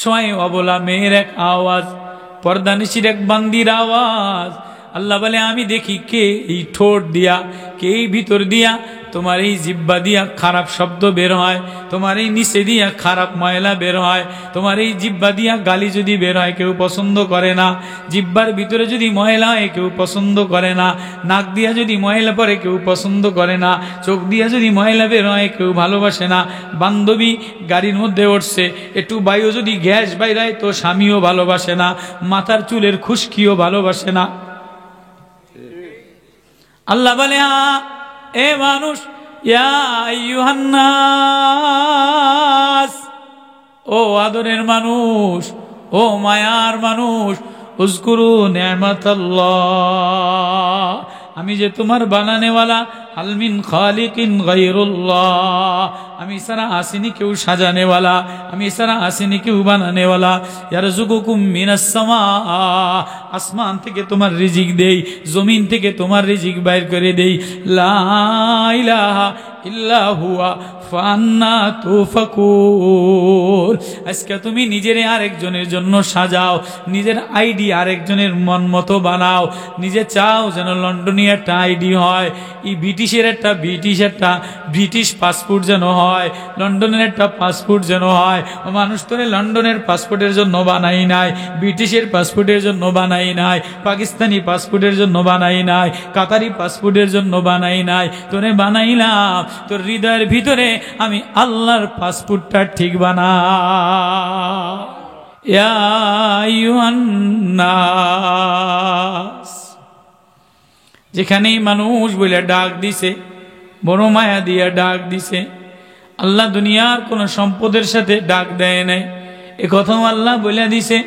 ছয় অবলা মেয়ের এক আওয়াজ, পর্দানিশির এক বান্দির আওয়াজ। আল্লাহ বলে আমি দেখি কে এই ঠোঁট দিয়া, কে এই ভিতর দিয়া, তোমার এই জিব্বা দিয়া খারাপ শব্দ বের হয়, তোমার এই নিচে দিয়া খারাপ ময়লা বের হয়, তোমার এই জিব্বা দিয়া গালি যদি বের হয় কেউ পছন্দ করে না, জিব্বার ভিতরে যদি ময়লা হয় কেউ পছন্দ করে না, নাক দিয়া যদি ময়লা পড়ে কেউ পছন্দ করে না, চোখ দিয়া যদি ময়লা বের হয় কেউ ভালোবাসে না। বান্ধবী গাড়ির মধ্যে উঠছে, একটু বায়ু যদি গ্যাস বাইরায় তো স্বামীও ভালোবাসে না, মাথার চুলের খুশকিও ভালোবাসে না। আল্লাহ বলে এ মানুষ, ইয়া আইয়ুহান নাস, ও আদরের মানুষ, ও মায়ার মানুষ, উযকুরু নি'মাতাল্লাহ, আমি যে তোমার বানানেওয়ালা, হাল মিন খালিকিন গায়রুল্লাহ, আমি সারা আসিনি কেউ সাজানেওয়ালা, আমি সারা আসিনি কেউ বানানেওয়ালা। ইয়ারযুকুকুম মিনাস সামা, আসমান থেকে তোমার রিজিক দেই, জমিন থেকে তোমার রিজিক বাইর করে দেই। লা ইলাহা ইল্লা হুয়া ফান্না তুফাকুন। আজকে তুমি নিজের আরেকজনের জন্য সাজাও, নিজের আইডি আরেকজনের মন মতো বানাও, নিজে চাও যেন লন্ডনে একটা আইডি হয়, এই ব্রিটিশের একটা ব্রিটিশ পাসপোর্ট যেন হয়, লন্ডনের একটা পাসপোর্ট যেন হয়। ও মানুষ তোরে লন্ডনের পাসপোর্টের জন্য বানাই নাই, ব্রিটিশের পাসপোর্টের জন্য বানাই নাই, পাকিস্তানি পাসপোর্টের জন্য বানাই নাই, কাতারি পাসপোর্টের জন্য বানাই নাই, তোরে বানাইলাম তোর হৃদয়ের ভিতরে আমি আল্লাহর পাসপোর্টটা ঠিক বানা। ইয়া আইয়ুহান নাস, যেখানেই মানুষ বলে ডাক দিছে, বড় মায়া দিয়া ডাক দিছে। আল্লাহ দুনিয়ার কোন সম্পদের সাথে ডাক দেয় নাই, এ কথাও আল্লাহ বলে দিছে,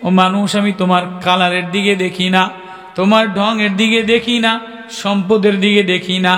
ও মানুষ আমি তোমার কালারের দিকে দেখি না, তোমার ঢঙের দিকে দেখি না, সম্পদের দিকে দেখি না,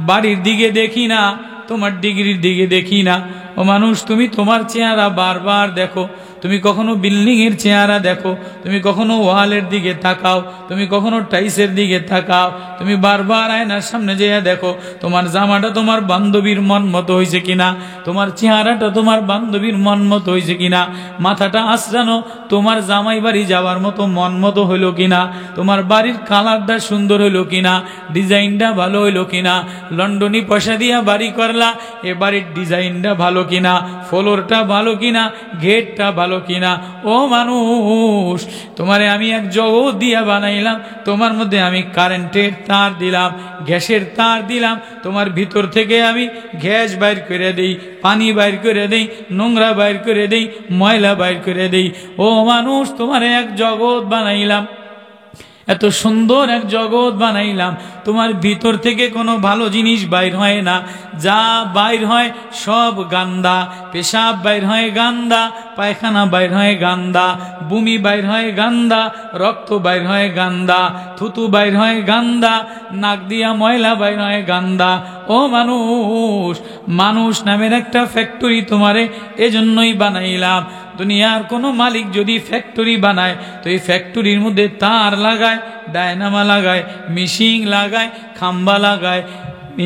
বাড়ির দিকে দেখি না, তোমার ডিগ্রির দিকে দেখি না। ও মানুষ তুমি তোমার চেহারা বারবার দেখো, তুমি কখনো বিল্ডিং এর চেহারা দেখো, তুমি কখনো ওয়ালের দিকে তাকাও, তুমি কখনো টাইসের দিকে তাকাও, তুমি বারবার আয়নার সামনে যেয়ে দেখো তোমার জামাটা তোমার বান্ধবীর মন মতো হয়েছে কিনা, তোমার চেহারাটা তোমার বান্ধবীর মন মতো হয়েছে কিনা, মাথাটা আঁচড়ানো তোমার জামাই বাড়ি যাওয়ার মতো মন মতো হইলো কিনা, তোমার বাড়ির কালারটা সুন্দর হইলো কিনা, ডিজাইনটা ভালো হইলো কিনা, লন্ডনী পয়সা দিয়া বাড়ি করলা, এ বাড়ির ডিজাইনটা ভালো কিনা, ফ্লোরটা ভালো কিনা, গেটটা ভালো কিনা। ও মানুষ তোমারে আমি এক জগৎ দিয়া বানাইলাম, তোমার মধ্যে আমি কারেন্টের তার দিলাম, গ্যাসের তার দিলাম, তোমার ভিতর থেকে আমি গ্যাস বাইর করে দেই, পানি বাইর করে দেই, নোংরা বাইর করে দেই, ময়লা বাইর করে দেই। ও মানুষ তোমারে এক জগৎ বানাইলাম, এত সুন্দর এক জগৎ বানাইলাম, তোমার ভিতর থেকে কোনো ভালো জিনিস বাইর হয় না, যা বাইর হয় সব গান্দা, পেশাব বাইর হয় গান্দা, পায়খানা বাইর হয় গান্দা, বমি বাইর হয় গান্দা, রক্ত বাইর হয় গান্দা, থুতু বাইর হয় গান্দা, নাক দিয়া ময়লা বাইর হয় গান্দা। ও মানুষ, মানুষ নামের একটা ফ্যাক্টরি তোমারে এজন্যই বানাইলাম। দুনিয়ার কোনো মালিক যদি ফ্যাক্টরি বানায় তো এই ফ্যাক্টরির মধ্যে তার লাগায়, ডায়নামা লাগায়, মিশিং লাগায়, খাম্বা লাগায়,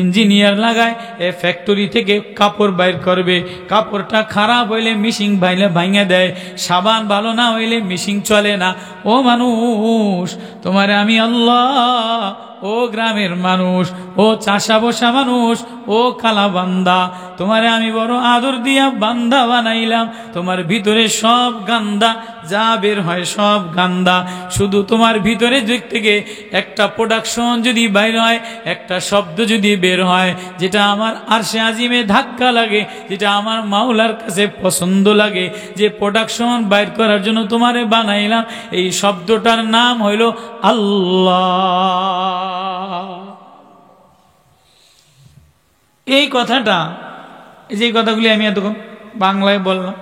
ইঞ্জিনিয়ার লাগায়, এ ফ্যাক্টরি থেকে কাপড় বাইর করবে, কাপড়টা খারাপ হইলে মিশিং ভাঙে দেয়, সাবান ভালো না হইলে মিশিং চলে না। ও মানুষ তোমারে আমি আল্লাহ, ও গ্রামের মানুষ, ও চাষা বসা মানুষ, ও কালা বান্দা, তোমারে আমি বড় আদর দিয়া বান্দা বানাইলাম, তোমার ভিতরে সব গান্দা, যা বের হয় সব গান্দা। শুধু তোমার ভিতরে দিক থেকে একটা প্রোডাকশন যদি বাইর হয়, একটা শব্দ যদি বের হয় যেটা আমার আরশে আজিমে ধাক্কা লাগে, যেটা আমার মাওলার কাছে পছন্দ লাগে, যে প্রোডাকশন বাইর করার জন্য তোমারে বানাইলাম, এই শব্দটার নাম হইল আল্লাহ। এই কথাটা, যে কথাগুলি আমি এতক্ষণ বাংলায় বললাম,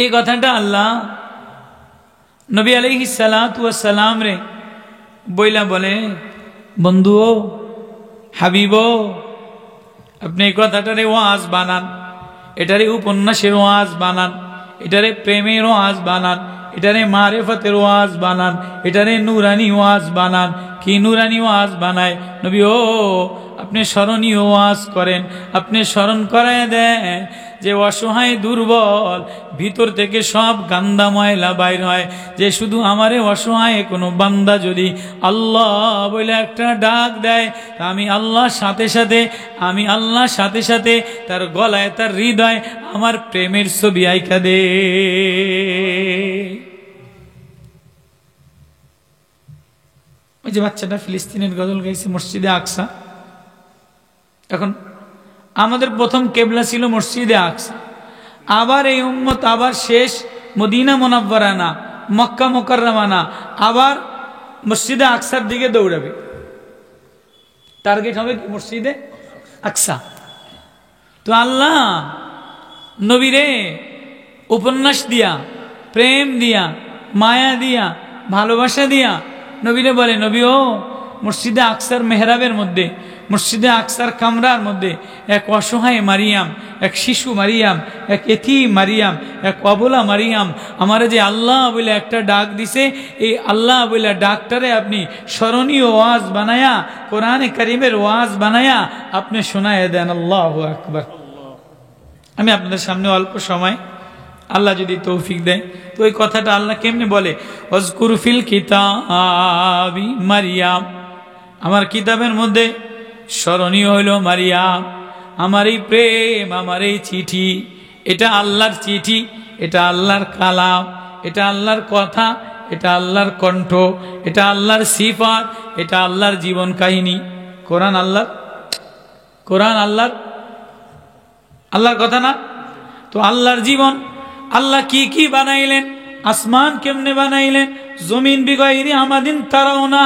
এই কথাটা আল্লাহ নবী আলাইহিস সালাতু ওয়াস সালাম রে বইলা বলে, বন্ধু হাবিব, আপনি এই কথাটারে ওয়াজ বানান, এটারে উপন্যাসের ওয়াজ বানান, এটারে প্রেমের ওয়াজ বানান, এটারে মারেফতের ওয়াজ বানান, এটারে নুরানি ওয়াজ বানান। কি নুরানি ওয়াজ বানায় নবী? ও আপনি স্মরণীয় ওয়াজ করেন, আপনি স্মরণ করায় দেন যে অসহায় দুর্বল ভিতর থেকে সব গান্দা ময়লা বাইর হয়, যে শুধু আমারে অসহায় কোনো বান্দা যদি আল্লাহ বলে একটা ডাক দেয়, তা আমি আল্লাহর সাথে সাথে তার গলায় তার হৃদয় আমার প্রেমের ছবি আইকা দে। ওই যে বাচ্চাটা ফিলিস্তিনের গজল গাইছে মসজিদে আকসা, এখন আমাদের প্রথম কেবলা ছিল মসজিদে আকসা, আবার এই উম্মত আবার শেষ মদিনা মুনাওয়ারা না, মক্কা মুকাররমা না, আবার মসজিদে আকসার দিকে দৌড়াবে। টার্গেট হবে কি মসজিদে আকসা। তো আল্লাহ নবীরে উপন্যাস দিয়া, প্রেম দিয়া, মায়া দিয়া, ভালোবাসা দিয়া নবীরে বলে, নবী ও মসজিদে আকসার মেহরাবের মধ্যে, মসজিদে আকসার কামরার মধ্যে এক অসহায় মারিয়াম, এক শিশু মারিয়াম, এক এতিম মারিয়াম, এক অবলা মারিয়াম আমারে যে আল্লাহ বলে একটা ডাক দিছে, এই আল্লাহ বলে ডাকটারে আপনি স্মরণীয় ওয়াজ বানায়া, কোরআনে কারিমের ওয়াজ বানায়া আপনি শোনায় দেন। আল্লাহু আকবার। আমি আপনাদের সামনে অল্প সময় আল্লাহ যদি তৌফিক দেয় তো ওই কথাটা আল্লাহ কেমনে বলে, ওয়াজকুর ফিল কিতাবি মারিয়াম, আমার কিতাবের মধ্যে স্মরণীয় হইল মারিয়াম, আমার এই প্রেম, আমার এই চিঠি, এটা আল্লাহর চিঠি, এটা আল্লাহর কালাম, এটা আল্লাহর কথা, এটা আল্লাহর কণ্ঠ, এটা আল্লাহর সিফাত, এটা আল্লাহর জীবন কাহিনী। কোরআন আল্লাহর কথা না? তো আল্লাহর জীবন, আল্লাহ কি কি বানাইলেন, আসমান কেমনে বানাইলেন, জমিন বিগাইরি আমাদিন তারাও না,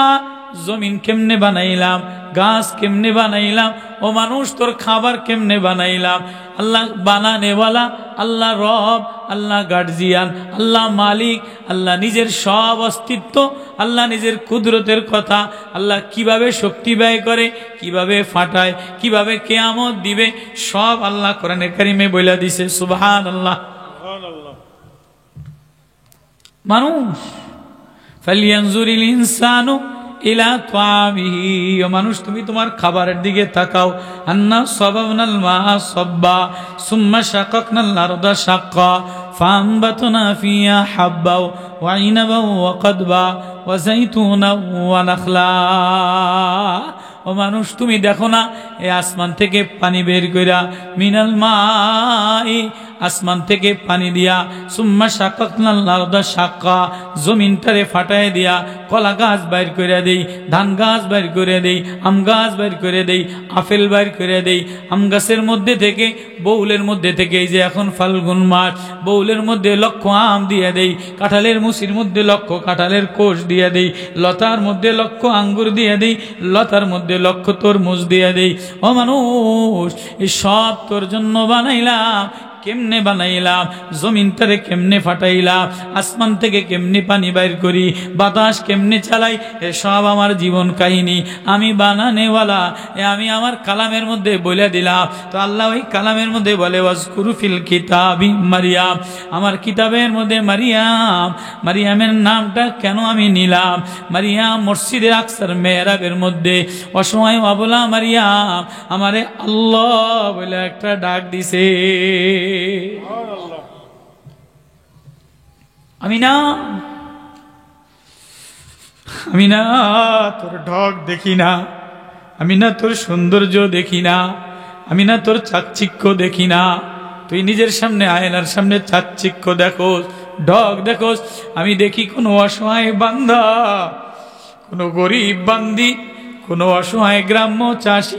জমিন কেমনে বানাইলাম, গাছ কেমনে বানাইলাম, ও মানুষ তোর খাবার কেমনে বানাইলাম। আল্লাহ বানানেওয়ালা, আল্লাহ রব, আল্লাহ গার্জিয়ান, আল্লাহ মালিক, আল্লাহ নিজের সব অস্তিত্ব, আল্লাহ নিজের কুদরতের কথা, আল্লাহ কিভাবে শক্তি ব্যয় করে, কিভাবে ফাটায়, কিভাবে কিয়ামত দিবে, সব আল্লাহ কোরআনে কারিমে বইলা দিছে। সুবহানাল্লাহ। মানুষ ফালিয়ানজুরিল ইনসানু ইলা তাআমিহি, ও মানুষ তুমি তোমার খাবারের দিকে তাকাও। আন্না সাবাবনাল মা সাব্বা সুম্মা শাকাকনাল আরদা শাক্কা ফাআনবাতনা ফিহা হাব্বা ওয়া ইনাবা ওয়া কদবা ওয়া যাইতুনা ওয়া নাখলা। ও মানুষ তুমি দেখো না এই আসমান থেকে পানি বের কইরা, মিনাল মাই, আসমান থেকে পানি দিয়া, সুম্মা শাকাকনাল আরদা শাক্কা, জমিনটারে ফাটায় দিয়া কলা গাছ বাইর করে দেই, ধান গাছ বাইর করে দেই, আম গাছ বাইর করে দেই, আপেল বাইর করে দেই। আম গাছের মধ্যে থেকে, বউলের মধ্যে থেকে, এই যে এখন ফাল্গুন মাস, বউলের মধ্যে লক্ষ আম দিয়ে দেই, কাঁঠালের মুসির মধ্যে লক্ষ কাঁঠালের কোষ দিয়ে দেই, লতার মধ্যে লক্ষ আঙ্গুর দিয়ে দেই, লতার মধ্যে লক্ষ তরমুজ দিয়ে দেই। ও মানুষ এই সব তোর জন্য বানাইলাম। কেমনে বানাইলাম, জমিনটারে কেমনে ফাটাইলাম, আসমান থেকে কেমনে পানি বাইর করি, বাতাস কেমনে চালাই, এসব আমার জীবন কাহিনী। আমি বানানেওয়ালা, আমি আমার কালামের মধ্যে বলে দিলাম। তো আল্লাহ ওই কালামের মধ্যে বলে, ওয়াজকুরু ফিল কিতাবি মারিয়াম, আমার কিতাবের মধ্যে মারিয়াম। মারিয়ামের নামটা কেন আমি নিলাম? মারিয়াম মসজিদে আকসার মেহরাবের মধ্যে অসময় অবলা মারিয়াম আমারে আল্লাহ বলে একটা ডাক দিছে। আমি না তোর ঢক দেখি না, আমি না তোর সৌন্দর্য দেখি না, আমি না তোর চাকচিক্য দেখি না। তুই নিজের সামনে আয়নার সামনে চাকচিক্য দেখোস, ঢক দেখোস। আমি দেখি কোনো অসহায় বান্দা, কোনো গরিব বান্দি, কোনো অসহায় গ্রাম্য চাষি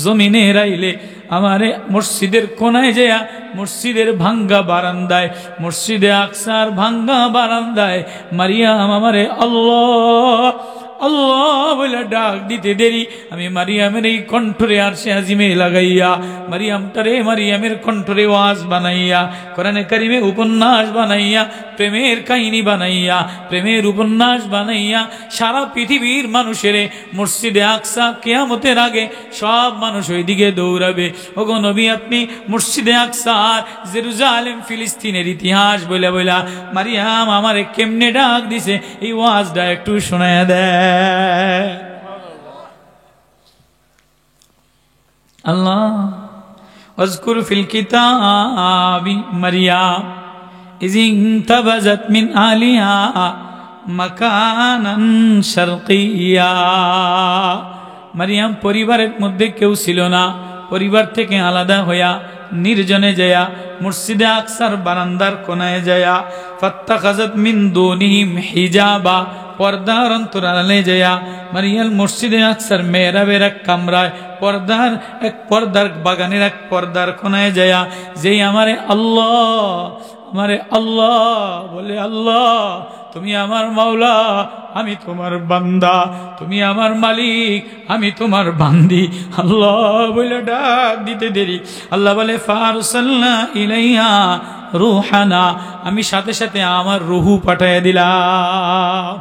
জমিনে রাইলে আমারে মসজিদের কোনায় যেয়া, মসজিদের ভাঙ্গা বারান্দায়, মসজিদে আকসার ভাঙ্গা বারান্দায় মারিয়াম আমারে আল্লাহ আল্লাহ বলে ডাক দিতে দেরি, আমি মারিয়ামের এই কণ্ঠরে আরশে আজিমে লাগাইয়া, মারিয়ামের কণ্ঠরে ওয়াজ বানাইয়া, কোরআনে কারিমে উপন্যাস বানাইয়া, প্রেমের কাহিনী বানাইয়া, প্রেমের উপন্যাস বানাইয়া সারা পৃথিবীর মানুষের মসজিদে আকসা কিয়ামতের আগে সব মানুষ ওইদিকে দৌড়াবে। ওগো নবী, আপনি মসজিদে আকসার জেরুজালেম ফিলিস্তিনের ইতিহাস বইলা বইলা মারিয়াম আমারে কেমনে ডাক দিছে এই ওয়াজটা একটু শোনায়া দেয়। আল্লাহ ওয়াজকুর ফিল কিতাবি মারইয়াম ইয ইনতাবাযাত মিন আলিহা মাকানান শারকিয়া। মারিয়াম পরিবারের মধ্যে কেউ ছিল না, পরিবার থেকে আলাদা হইয়া নির্জনে যায়া মসজিদে আকসার বারান্দার কোনায় যায়া ফাত্তাখাযাত মিন দুনিহিম হিজাবা, পর্দার অন্তরালে যায়া মারিয়াম মসজিদে আকসার মেহরাবের এক কামরায় পর্দার বাগানের এক পর্দার কোনায় যায়া যেই আমারে আল্লাহ বলে, আল্লাহ তুমি আমার মাওলা, আমি তোমার বান্দা, তুমি আমার মালিক, আমি তোমার বান্দি, আল্লাহ বলে ডাক দিতে দেরি আল্লাহ বলে ফারসালনা ইলাইহা রূহানা, আমি সাথে সাথে আমার রূহ পাঠিয়ে দিলাম।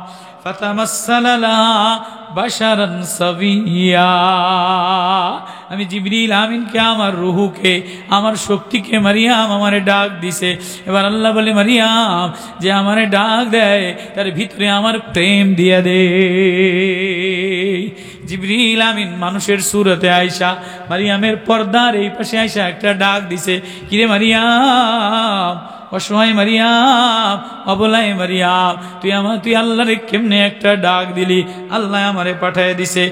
ফাতামাসসালা লাহা বাশারান সাবিয়্যা, আমি জিবরিল আমিনকে, আমার রূহকে, আমার শক্তিকে মারিয়াম আমারে ডাক দিছে। এবার আল্লাহ বলে মারিয়াম যে আমারে ডাক দেয় তার ভিতরে আমার প্রেম দিয়া দে। জিবরিল আমিন মানুষের সুরতে আয়সা মারিয়ামের পর্দার এই পাশে আয়সা একটা ডাক দিছে, কিরে মারিয়াম, অসহায় মারিয়াম, অবলায় মারিয়াম, তুই আল্লাহরে কেমনে একটা ডাক দিলি? আল্লাহ আমারে পাঠিয়ে দিছে।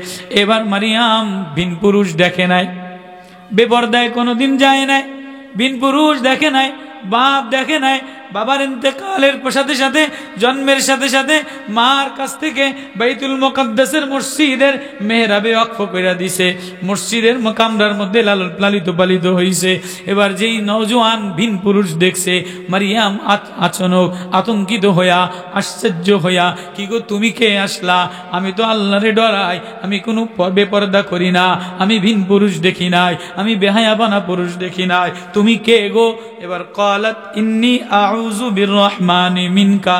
এবার মারিয়াম ভিন পুরুষ দেখে নাই, বেপরদায় কোনোদিন যায় নাই, ভিন পুরুষ দেখে নাই, বাপ দেখে নাই। বাবার ইন্তেকালের সাথে সাথে, জন্মের সাথে সাথে মার কাছ থেকে বাইতুল মুকাদ্দাসের মসজিদের মেহরাবে ওয়াকফ কইরা দিছে, মসজিদের কামরার মধ্যে লালিত পালিত হইছে। এবার যেই নওজোয়ান ভিন পুরুষ দেখছে, মারিয়াম আচানক আতঙ্কিত হইয়া, আশ্চর্য হইয়া, কি গো তুমি কে আসলা? আমি তো আল্লাহরে ডরাই, আমি কোনো বেপরদা করি না, আমি ভিন পুরুষ দেখি নাই, আমি বেহায়াবানা পুরুষ দেখি নাই, তুমি কে গো? এবার ক্বালাত ইন্নী আউযু বিররহমানি মিনকা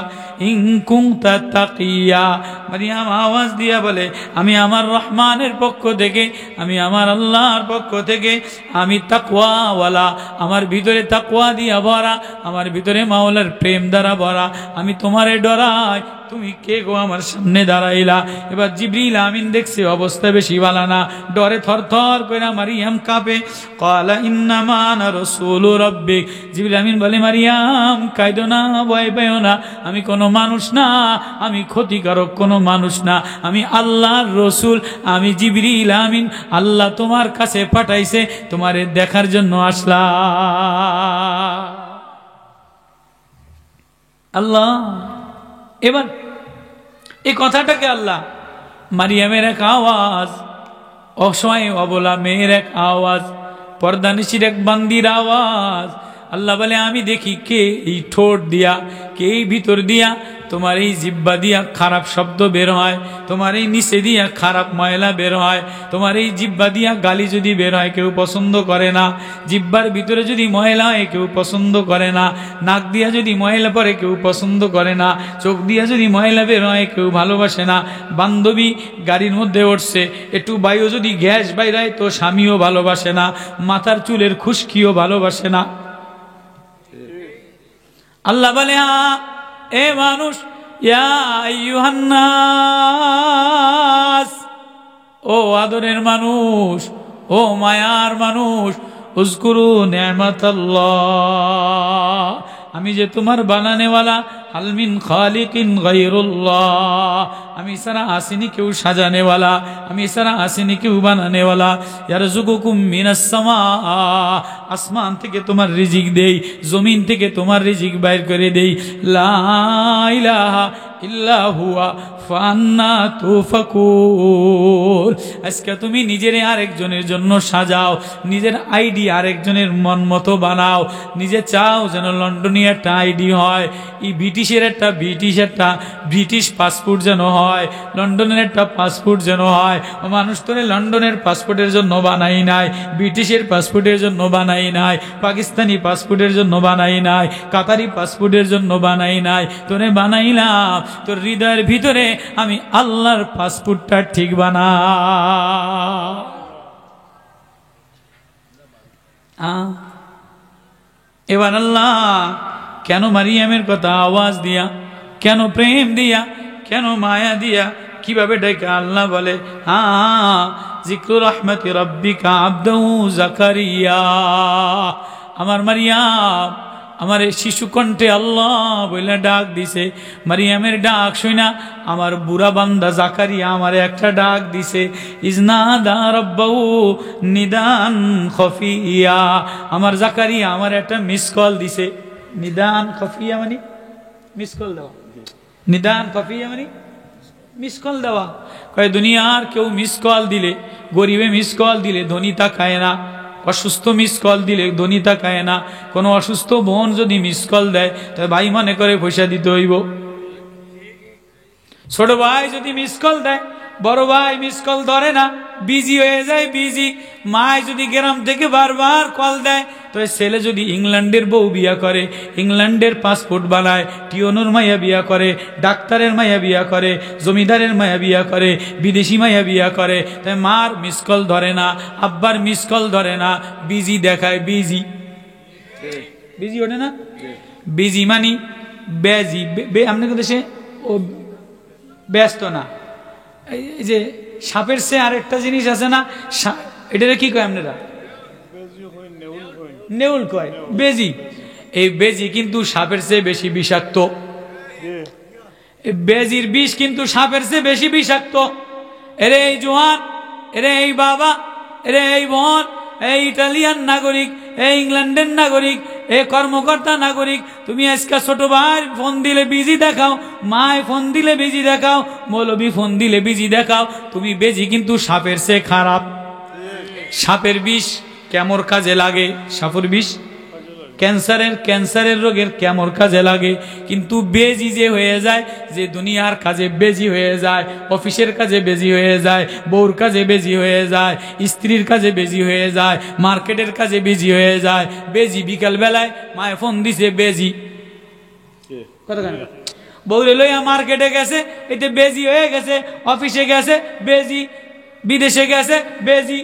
ইন কুনতা তাকিয়া, মারিয়াম আওয়াজ দিয়া বলে, আমি আমার রহমানের পক্ষ থেকে, আমি আমার আল্লাহর পক্ষ থেকে, আমি তাকওয়াওয়ালা, আমার ভিতরে তাকওয়া দিয়া ভরা, আমার ভিতরে মাওলার প্রেম দ্বারা ভরা, আমি তোমারে ডরাই, তুমি কে গো আমার সামনে দাঁড়াইলা? এবার জিবরিল আমিন দেখছে অবস্থা বেশি ভালো না, ডরে থরথর করে মারিয়াম কাঁপে। ক্বালা ইন্নামা আনা রাসূলু রাব্বিক, জিবরিল আমিন বলে, মারিয়াম কাঁদো না, ভয় পেও না, আমি কোনো মানুষ না, আমি ক্ষতিকারক কোনো মানুষ না, আমি আল্লাহর রসুল, আমি জিবরিল আমিন, আল্লাহ তোমার কাছে পাঠাইছে, তোমারে দেখার জন্য আসলাম। আল্লাহ এবার এই কথাটাকে আল্লাহ, মারিয়ামের এক আওয়াজ, অসহায় অবলা মেয়ের এক আওয়াজ, পর্দানিশির এক বান্দির আওয়াজ, আল্লাহ বলে আমি দেখি কে এই ঠোঁট দিয়া, কে এই ভিতর দিয়া, তোমার এই জিব্বা দিয়া খারাপ শব্দ বের হয়, তোমার এই নিচে দিয়া খারাপ ময়লা বের হয়, তোমার এই জিব্বা দিয়া গালি যদি বের হয় কেউ পছন্দ করে না, জিব্বার ভিতরে যদি ময়লা হয় কেউ পছন্দ করে না, নাক দিয়া যদি ময়লা পড়ে কেউ পছন্দ করে না, চোখ দিয়া যদি ময়লা বের হয় কেউ ভালোবাসে না। বান্ধবী গাড়ির মধ্যে উঠছে, একটু বায়ু যদি গ্যাস বাইরায় তো স্বামীও ভালোবাসে না, মাথার চুলের খুশকিও ভালোবাসে না। আল্লাহ বলে, এ মানুষ, ইয়া আইয়ুহান নাস, ও আদরের মানুষ, ও মায়ার মানুষ, উযকুরু নি'মাতাল্লাহ, আমি যে তোমার বানানেওয়ালা, হাল মিন খালিকিন গায়রুল্লাহ, আমি সারা আসিনি কেউ সাজানেওয়ালা, আমি সারা আসিনি কেউ বানানেওয়ালা। ইয়ারযুকুকুম মিনাস সামা, আসমান থেকে তোমার রিজিক দেই, জমিন থেকে তোমার রিজিক বাইর করে দেই। লা ইলাহা ইল্লা হুয়া ফান্না তুফাকুন। আজকে তুমি নিজের আরেকজনের জন্য সাজাও, নিজের আইডি আরেকজনের মন মতো বানাও, নিজে চাও যেন লন্ডনে একটা আইডি হয়, এই ব্রিটিশের একটা ব্রিটিশ পাসপোর্ট যেন হয়, লন্ডনের একটা পাসপোর্ট যেন হয়। ও মানুষ তোরে লন্ডনের পাসপোর্টের জন্য বানাই নাই, ব্রিটিশের পাসপোর্টের জন্য বানাই নাই, পাকিস্তানি পাসপোর্টের জন্য বানাই নাই, কাতারি পাসপোর্টের জন্য বানাই নাই, তোরে বানাইলাম তোর হৃদয়ের ভিতরে আমি আল্লাহর পাসপোর্টটা ঠিক বানা। এবার আল্লাহ কেন মারিয়ামের কথা আওয়াজ দিয়া, কেন প্রেম দিয়া, কেন মায়া দিয়া, কিভাবে ডেকে আল্লাহ বলে, যিকরু রাহমাতি রাব্বিকা আবদাহু জাকারিয়া। আমার মারিয়াম আমার শিশু কণ্ঠে আল্লাহ বলে ডাক দিছে। মারিয়ামের ডাক শুনা আমার বুড়া বান্দা জাকারিয়া আমার একটা ডাক দিছে, ইজনাদা রাব্বাহু নিদান খফিয়া। আমার জাকারিয়া আমার একটা মিস কল দিছে। নিদান খফিয়া মানে মিস কল দেওয়া, নিদান খফিয়া মানে মিস কল দেওয়া। কয় দুনিয়ার কেউ মিস কল দিলে, গরিবে মিস কল দিলে ধনী তাকায় না, অসুস্থ মিস কল দিলে ধনী তাকায় না। কোনো অসুস্থ বোন যদি মিস কল দেয় তাহলে ভাই মনে করে পয়সা দিতে হইব। ছোট ভাই যদি মিস কল দেয়, বড় ভাই মিস কল ধরে না, বিজি হয়ে যায় বিজি। মায় যদি গ্রাম থেকে বারবার কল দেয়, তো ছেলে যদি ইংল্যান্ডের বউ বিয়া করে, ইংল্যান্ডের পাসপোর্ট বানায়, টিওনোর মাইয়া বিয়া করে, ডাক্তারের মাইয়া বিয়া করে, জমিদারের মাইয়া বিয়া করে, বিদেশি মাইয়া বিয়া করে, তাই মার মিস কল ধরে না, আব্বার মিস কল ধরে না, বিজি দেখায়। বিজি বিজি ওঠে না, বিজি মানি বেজি। আপনাদের দেশে ও ব্যস্ত না। এই যে সাপের সে আরেকটা জিনিস আছে না, এটা কি কয় আপনারা? নেউল কয়, বেজি। এই বেজি কিন্তু সাপের চেয়ে বেশি বিষাক্ত। বেজির বিষ কিন্তু সাপের চেয়ে বেশি বিষাক্ত। এরে এই জোয়ান, এরে এই বাবা, এরে এই বোন, এই ইটালিয়ান নাগরিক, এই ইংল্যান্ডের নাগরিক, এই কর্মকর্তা নাগরিক, তুমি আজকে ছোট ভাই ফোন দিলে বিজি দেখাও, মায় ফোন দিলে বিজি দেখাও, মৌলবি ফোন দিলে বিজি দেখাও, তুমি বেজি কিন্তু সাপের চেয়ে খারাপ। সাপের বিষ কেমন কাজে লাগে? সাপের বিষ ক্যান্সারের রোগের কেমন কাজে লাগে। কিন্তু বেজি যে হয়ে যায়, যে দুনিয়ার কাজে বেজি হয়ে যায়, অফিসের কাজে বেজি হয়ে যায়, বউর কাজে বেজি হয়ে যায়, স্ত্রীর কাজে বেজি হয়ে যায়, মার্কেটের কাজে বেজি হয়ে যায়। বেজি বিকাল বেলায় মায়ে ফোন দিছে, বেজি বউরে লইয়া মার্কেটে গেছে, এটা বেজি হয়ে গেছে, অফিসে গেছে বেজি, বিদেশে গেছে বেজি।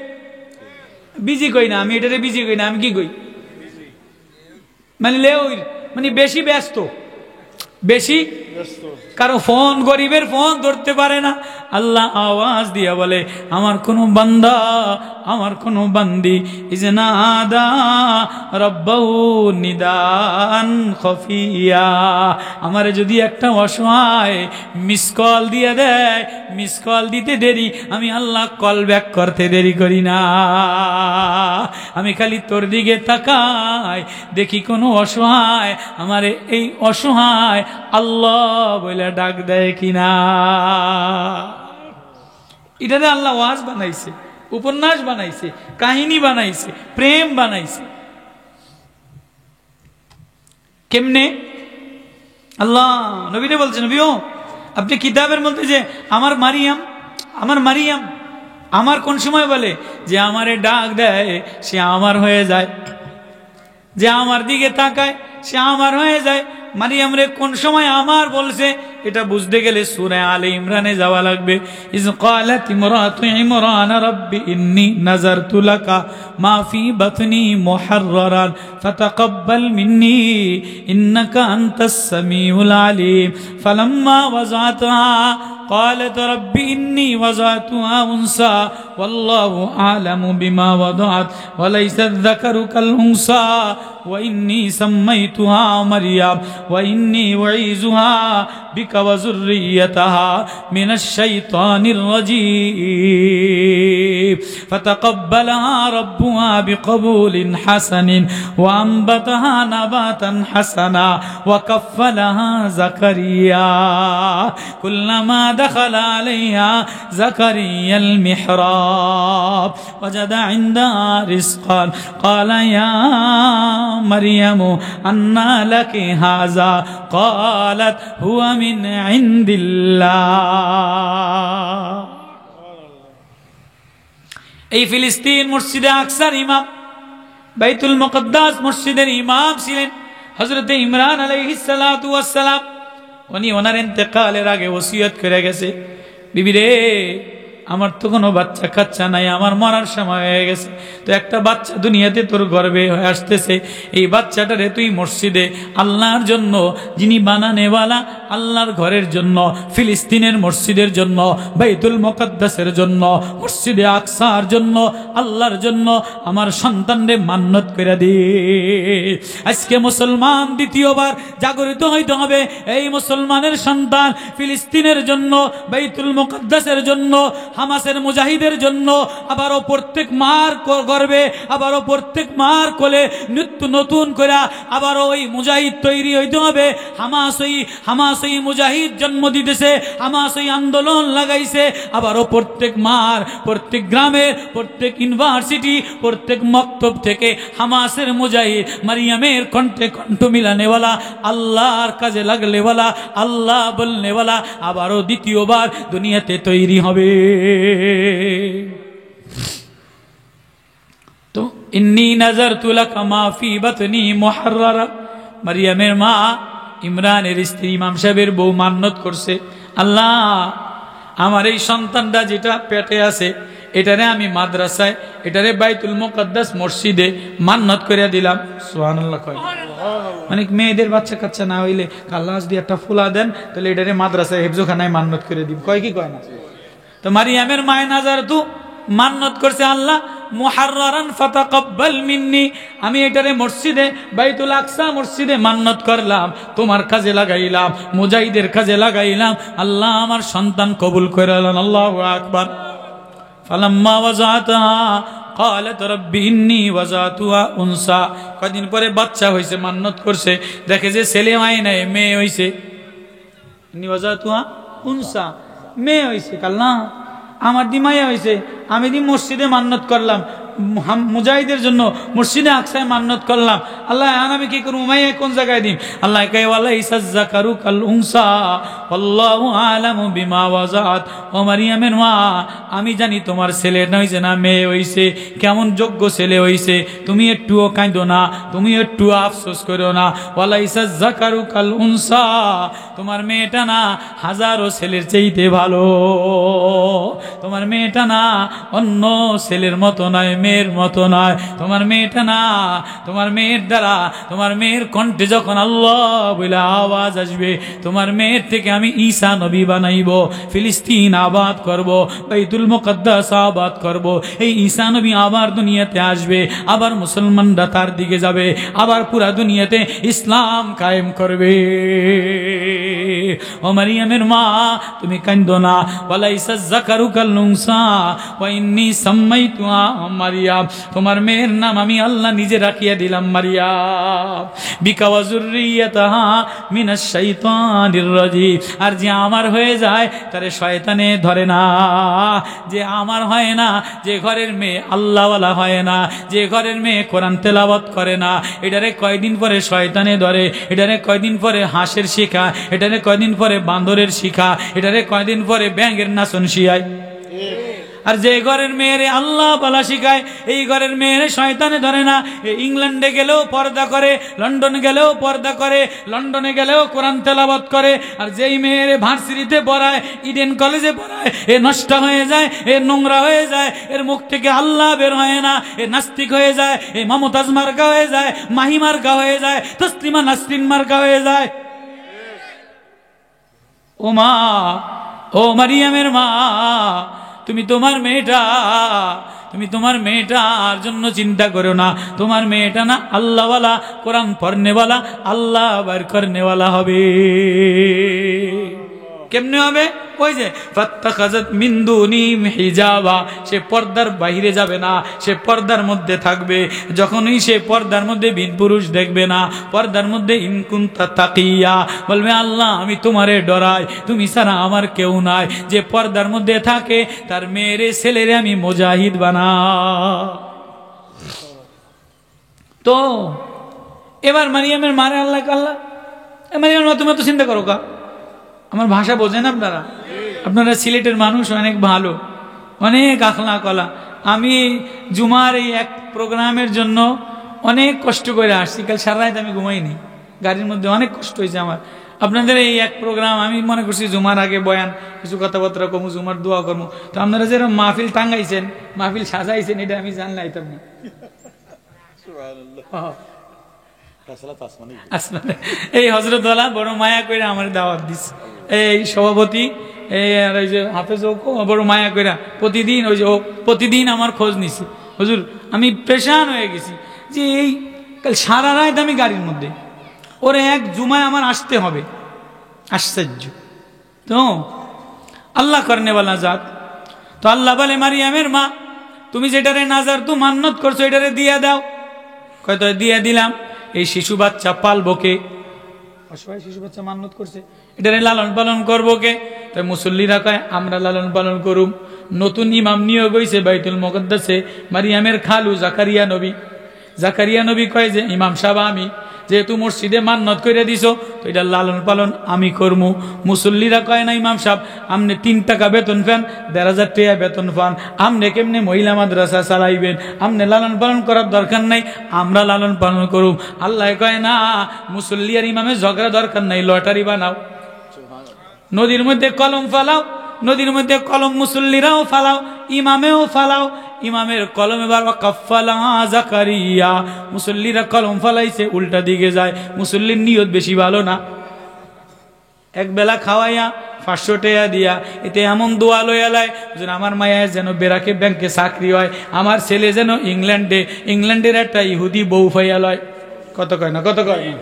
বিজি কই না আমি, এটারে বিজি কই না, আমি কি কই মানে মানে বেশি ব্যস্ত, বেশি কারো ফোন, গরিবের ফোন ধরতে পারে না। আল্লাহ আওয়াজ দিয়া বলে, আমার কোন বান্দা, আমার কোন বান্দি ইজনাদা রাব্বাহু নিদান খফিয়া। আমারে যদি একটা অসহায় মিস কল দিয়ে দেয়, মিস কল দিতে দেরি, আমি আল্লাহ কল ব্যাক করতে দেরি করি না। আমি খালি তোর দিকে তাকাই, দেখি কোনো অসহায় আমারে এই অসহায় আল্লাহ বলে ডাক দেয় কিনা। এটারে আল্লাহ ওয়াজ বানাইছে, উপন্যাস বানাইছে, কাহিনী বানাইছে, প্রেম বানাইছে। কেমনে? আল্লাহ নবীরে বলছেন, নবীও আপনি কিতাবের মধ্যে যে আমার মারিয়াম, আমার মারিয়াম, আমার কোন সময় বলে যে আমারে ডাক দেয় সে আমার হয়ে যায়, যে আমার দিকে তাকায় সে আমার হয়ে যায়। মারিয়াম রে কোন সময় আমার বলছে এটা বুঝতে গেলে সূরা আলে ইমরানে যাওয়া লাগবে। ইজ ক্বালাত ইমরাতু ইমরান রাব্বি ইন্নী নাযারতু লাকা মা ফি বাতনি মুহাররারান ফাতাকাব্বাল মিন্নী ইন্নাকা আনতাস সামিউল আলিম ফালাম্মা ওয়াযাতহা قالت رب إني وضعتها أنثى والله أعلم بما وضعت وليس الذكر كالأنثى وإني سميتها مريم وإني أعيذها بك وذريتها من الشيطان الرجيم فتقبلها ربها بقبول حسن وأنبتها نباتا حسنا وكفلها زكريا كلما دخل عليها زكريا المحراب وجد عندها رزقا قال يا مريم أنى لك هذا قالت هو من عند الله। এই ফিলিস্তিন মসজিদে আকসার ইমাম, বাইতুল মুকদ্দাস মসজিদের ইমাম ছিলেন হযরত ইমরান আলাইহিস সালাতু ওয়াস সালাম। উনি ওনার ইন্তেকালের আগে ওসিয়ত করে গেছে, বিবি রে আমার তো কোনো বাচ্চা কাচ্চা নাই, আমার মরার সময় হয়ে গেছে, তো একটা বাচ্চা দুনিয়াতে তোর গর্বে হয়ে আসতেছে, এই বাচ্চাটারে তুই মসজিদে আল্লাহর জন্য, যিনি বানানেওয়ালা আল্লাহর ঘরের জন্য, ফিলিস্তিনের মসজিদের জন্য, বাইতুল মুকাদ্দাসের জন্য, মসজিদে আকসার জন্য, আল্লাহর জন্য আমার সন্তানরে মান্নত করে দে। আজকে মুসলমান দ্বিতীয়বার জাগরিত হইতে হবে। এই মুসলমানের সন্তান ফিলিস্তিনের জন্য, বাইতুল মুকাদ্দাসের জন্য, হামাসের মুজাহিদের জন্য, আবারও প্রত্যেক মার গর্বে, আবারও প্রত্যেক মার কোলে নিত্য নতুন করে আবারও ওই মুজাহিদ তৈরি হইতে হবে। হামাস ওই মুজাহিদ জন্ম দিতেছে, হামাস ওই আন্দোলন লাগাইছে, আবারও প্রত্যেক মার, প্রত্যেক গ্রামের, প্রত্যেক ইউনিভার্সিটি, প্রত্যেক মক্তব থেকে হামাসের মুজাহিদ, মারিয়ামের কণ্ঠে কণ্ঠ মিলানেওয়ালা, আল্লাহর কাজে লাগলেওয়ালা, আল্লাহ বলনেওয়ালা আবারও দ্বিতীয়বার দুনিয়াতে তৈরি হবে। তো ইন্নী নাযারতু লাকা মা ফি বাতনি মুহাররারা, মারিয়ামের মা ইমরানের স্ত্রী ইমাম সাহেবের বউ মান্নত করছে, আল্লাহ আমার এই সন্তানটা যেটা পেটে আছে এটারে আমি মাদ্রাসায়, এটারে বাইতুল মুকাদ্দাস মসজিদে মান্নত করে দিলাম। সুবহানাল্লাহ কয়। অনেক মেয়েদের বাচ্চা কাচ্চা না হইলে আল্লাহ যদি একটা ফুলা দেন তাহলে এটারে মাদ্রাসায় হেফজোখানায় মান্নত করে দিব, কয় কি কয় না? তো মারিয়ামের মায়ে নাযারতু মান্নত করছে, আল্লাহ মুহাররারান ফাতাকাব্বাল মিন্নি, আমি এটারে মসজিদে বাইতুল আকসা মসজিদে মান্নত করলাম, তোমার কাজে লাগাইলাম, মুজাহিদের কাজে লাগাইলাম, আল্লাহ আমার সন্তান কবুল করে আলেন। আল্লাহু আকবার। ফালাম্মা ওয়াজাতাহা ক্বালাত রাব্বি ইন্নী ওয়াজাতুহা উনসা, কদিন পরে বাচ্চা হইছে, মান্নত করছে, দেখে যে ছেলে হয় নাই, মেয়ে হইছে। ইন্নী ওয়াজাতুহা উনসা, মেয়ে হইছে। আল্লাহ আমার দি মায়া হয়েছে, আমি দি মসজিদে মান্নত করলাম, মুজাহিদের জন্য মসজিদে আকসায় মান্নত করলাম, আল্লাহ এখন আমি কি করব, মাইয়া কোন জায়গায় দিম? আল্লাহ কয় ওয়ালাইসা যাকারু কাল উনসা আল্লাহু আলামু বিমা ওয়াজাত, ও মারিয়ামের মা আমি জানি তোমার ছেলে হইছে না মেয়ে হইছে, কেমন যোগ্য ছেলে হইছে, তুমি একটুও কাঁদো না, তুমি একটুও আফসোস করো না। ওয়ালাইসা যাকারু কাল উনসা, তোমার মেয়েটা না হাজারো ছেলের চাইতে ভালো, তোমার মেয়েটা না অন্য ছেলের মতো নয়, মেয়ের মতো নয়, তোমার মেয়েটা না, তোমার মেয়ের দ্বারা, তোমার মেয়ের কণ্ঠে যখন আল্লাহ বলে আওয়াজ আসবে, তোমার মেয়ের থেকে আমি ঈসা নবী বানাইব, ফিলিস্তিন আবাদ করব, বাইতুল মুকাদ্দাস আবাদ করব, এই ঈসা নবী আবার দুনিয়াতে আসবে, আবার মুসলমানরা তার দিকে যাবে, আবার পুরা দুনিয়াতে ইসলাম কায়েম করবে। ও মারিয়ামের মা তুমি কান্দো না, ওয়ালাইসা যাকারু কাল উনসা ওয়া ইন্নী সাম্মাইতুহা মারিয়াম, তোমার মেয়ের নাম আমি আল্লাহ নিজে রাখিয়া দিলাম মারিয়াম, বিকা ওয়া যুররিয়াতাহা মিনাশ শাইতানির রাজিম, আর যে আমার হয়ে যায় তারে শয়তানে ধরে না, যে আমার হয় না, যে ঘরের মেয়ে আল্লাহওয়ালা হয় না, যে ঘরের মেয়ে কোরআন তেলাওয়াত করে না, এটারে কয়দিন পরে শয়তানে ধরে, এটারে কয়দিন পরে হাঁসের শিখা, এটারে কয়দিন পরে বান্দরের শিখা, এটারে কয়দিন পরে ব্যাঙের নাচন শিয়ায়। আর যে ঘরের মেয়েরে আল্লাহ বলা শিখায় এই ঘরের মেয়েরে শয়তানে ধরে না। ইংল্যান্ডে গেলেও পর্দা করে, লন্ডন গেলেও পর্দা করে, লন্ডনে গেলেও কোরআন তেলাওয়াত করে। আর যেই মেয়েরে ভার্সিটিতে পড়ায়, ইডেন কলেজে পড়ায়, এ নষ্ট হয়ে যায়, এ নোংরা হয়ে যায়, এর মুখ থেকে আল্লাহ বের হয় না, এ নাস্তিক হয়ে যায়, এ মমতাজ মার্কা হয়ে যায়, মাহি মার্কা হয়ে যায়, তসলিমা নাসরিন মার্কা হয়ে যায়। ও মা, ও মারিয়ামের মা, তুমি তোমার মেয়েটার জন্য চিন্তা করো না। তোমার মেয়েটা না আল্লাহওয়ালা, কোরআন পড়নেওয়ালা, আল্লাহ বার করনেওয়ালা হবে। কেমনে হবে? ওই যে ফাত্তাখাযাত মিন দুনিহিম হিজাবা, সে পর্দার বাইরে যাবে না, সে পর্দার মধ্যে থাকবে। যখনই সে পর্দার মধ্যে বিন পুরুষ দেখবে না, পর্দার মধ্যে ইন কুনতা তাকিয়া, বলবে আল্লাহ আমি তোমারে ডরাই, তুমি ছাড়া আমার কেউ নাই। যে পর্দার মধ্যে থাকে তার মেয়েরে ছেলেরে আমি মুজাহিদ বানা। তো এবার মারিয়ামের মারে আল্লাহ, মারিয়ামের মা তুমি তো চিন্তা করো কা, আমার ভাষা বোঝেন আপনারা? আপনারা সিলেটের মানুষ অনেক ভালো, অনেক আখলা কলা। আমি জুমার এই এক প্রোগ্রামের জন্য অনেক কষ্ট করে আসছি, কাল সারা রাত আমি ঘুমাইনি, গাড়ির মধ্যে অনেক কষ্ট হয়েছে আমার। আপনাদের এই এক প্রোগ্রাম আমি মনে করছি জুমার আগে বয়ান কিছু কথাবার্তা কমু, জুমার দোয়া করবো। তো আপনারা যেরকম মাহফিল টাঙ্গাইছেন, মাহফিল সাজাইছেন, এটা আমি জানলাইতাম না। এই হযরতওয়ালা বড় মায়া করে আমার দাওয়াত দিচ্ছে, এই সভাপতি এই আর ওই যে হাফেজ বড় মায়া করে প্রতিদিন ওই যে প্রতিদিন আমার খোঁজ নিছে। হুজুর আমি পেরেশান হয়ে গেছি যে এই কাল সারা রাত আমি গাড়ির মধ্যে, ওরে এক জুমায় আমার আসতে হবে। আশ্চর্য তো আল্লাহ করনে वाला জাত। তো আল্লাহ বলে মারিয়ামের মা, তুমি যেটারে নাজার তো মান্নত করছো এটারে দিয়ে দাও। কয়তো দিয়ে দিলাম। এই শিশু বাচ্চা পালবো কে? অসহায় শিশু বাচ্চা মান্নত করছে, এটারে লালন পালন করবো কে? তাই মুসল্লিরা কয় আমরা লালন পালন করুম। নতুন ইমাম নিয়োগ হইছে বাইতুল মুকদ্দাসে, মারিয়ামের খালু জাকারিয়া নবী। জাকারিয়া নবী কয় যে ইমাম সাহেব আমি যেহেতু মসজিদে মান্নত করে দিছো, তো এটা লালন পালন আমি করবো। মুসল্লিরা কয় না ইমাম সাহেব আপনি 3 টাকা বেতন পান, 1500 টাকা বেতন পান, আপনি কেমনে মহিলা মাদ্রাসা চালাইবেন? আপনি লালন পালন করার দরকার নাই, আমরা লালন পালন করুম। আল্লাহ কয় না, মুসল্লি আর ইমামে ঝগড়া দরকার নাই, লটারি বানাও, নদীর মধ্যে কলম ফালাও, নদীর মধ্যে কলম মুসল্লিরাও ফালাও, ইমামেও ফালাও। ইমামের কলম এবার কাফালা জাকারিয়া, মুসল্লিরা কলম ফালাইছে উল্টা দিকে যায়। মুসল্লির নিয়ত বেশি ভালো না, এক বেলা খাওয়াইয়া 500 টাকা দিয়া এতে এমন দোয়া লইয়া লাই যেন আমার মায়ের যেন বেরাকে ব্যাংকে চাকরি হয়, আমার ছেলে যেন ইংল্যান্ডের একটা ইহুদি বউ ফাইয়া লয়। কত কয় না, কত কয় না।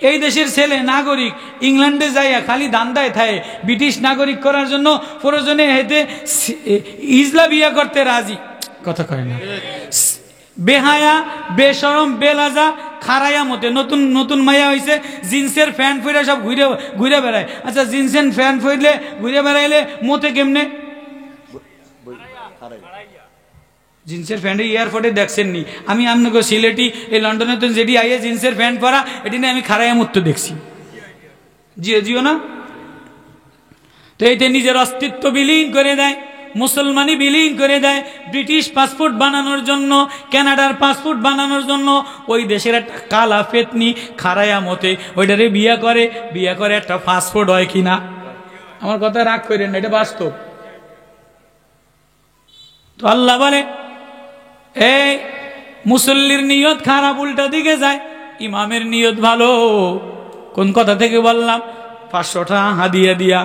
এই দেশের ছেলে নাগরিক ইংল্যান্ডে যাইয়া খালি দান্দায় থাকে, ব্রিটিশ নাগরিক করার জন্য প্রয়োজনে হেতে ইজলা বিয়া করতে রাজি। কথা কয় না। বেহায়া বেশরম বেলাজা খারাইয়া মতে নতুন নতুন মাইয়া হয়েছে, জিন্সের প্যান্ট পরে সব ঘুরে বেড়ায়। আচ্ছা জিন্সের প্যান্ট পরলে ঘুরে বেড়াইলে মতে কেমনে? জিন্সের প্যান্ট এয়ারপোর্টে দেখছেন নি? আমি আপনাকে সিলেটি এই লন্ডনে তো যেটি আইয়ে জিন্সের প্যান্ট পরা এটি না আমি খারাইয়া মতো দেখছি। জিও না। তো এইতে নিজের অস্তিত্ব বিলীন করে দেয়, মুসলমানি বিলীন করে দেয়। ব্রিটিশ পাসপোর্ট বানানোর জন্য, কানাডার পাসপোর্ট বানানোর জন্য ওই দেশের একটা কালা ফেতনি খারায়া মতে ওইটারে বিয়া করে একটা পাসপোর্ট হয় কিনা। আমার কথা রাগ করেন না, এটা বাস্তব। তো আল্লাহ বলে এই মুসল্লির নিয়ত খারাপ, উল্টা দিকে যায়, ইমামের নিয়ত ভালো। কোন কথা থেকে বললাম? 500 টাকা হাদিয়া দিয়া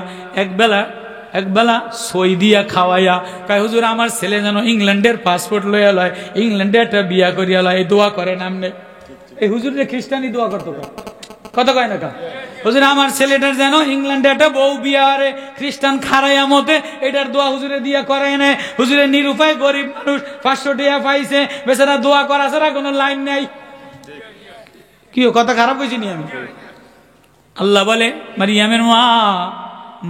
একবেলা সই দিয়া খাওয়াইয়া কয় হুজুর আমার ছেলে যেন ইংল্যান্ডের পাসপোর্ট লইয়া লয়, ইংল্যান্ডে একটা বিয়া করিয়া লয়, এই দোয়া করে নামনে। এই হুজুরে খ্রিস্টানি দোয়া করতো কথা কয় না কা? হুজুর আমার ছেলেটার যেন ইংল্যান্ডে একটা বউ বিয়া আরে খ্রিস্টান খারাইয়া মতে এটার দোয়া হুজুরে দিয়া করায় নেয়। হুজুরে নিরুপায় গরিব মানুষ 500 টাকা পাইছে, বেচারা দোয়া করা ছাড়া কোনো লাইন নাই। কি কথা খারাপ হয়েছি নি আমি? আল্লাহ বলে মারিয়ামের মা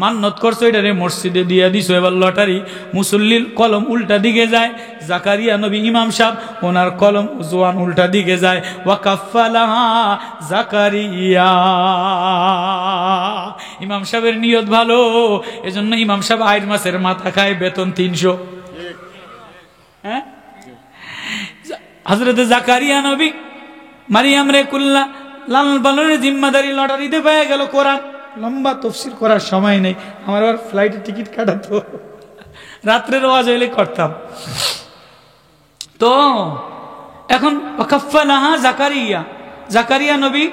মান্নত করছো এটারে মসজিদে দিয়া দিছো, এবার লটারি। মুসল্লির কলম উল্টা দিকে যায়, জাকারিয়া নবী ইমাম সাহেব ওনার কলম জোয়ান উল্টা দিকে যায়। ওয়াকাফালাহা জাকারিয়া, ইমাম সাহেবের নিয়ত ভালো, এজন্য ইমাম সাহেব 8 মাসের মাথা খায়, বেতন 300। হ্যাঁ, হযরত জাকারিয়া নবী মারিয়াম রে কুল্লা লালন পালনের জিম্মাদারি লটারিতে পেয়ে গেল। কোরআন লম্বা তফসির করার সময় নেই আমার, আবার ফ্লাইটের টিকিট কাটাতো, রাত্রের ওয়াজ হইলে করতাম। তো এখন ওয়াকাফালাহা জাকারিয়া নবী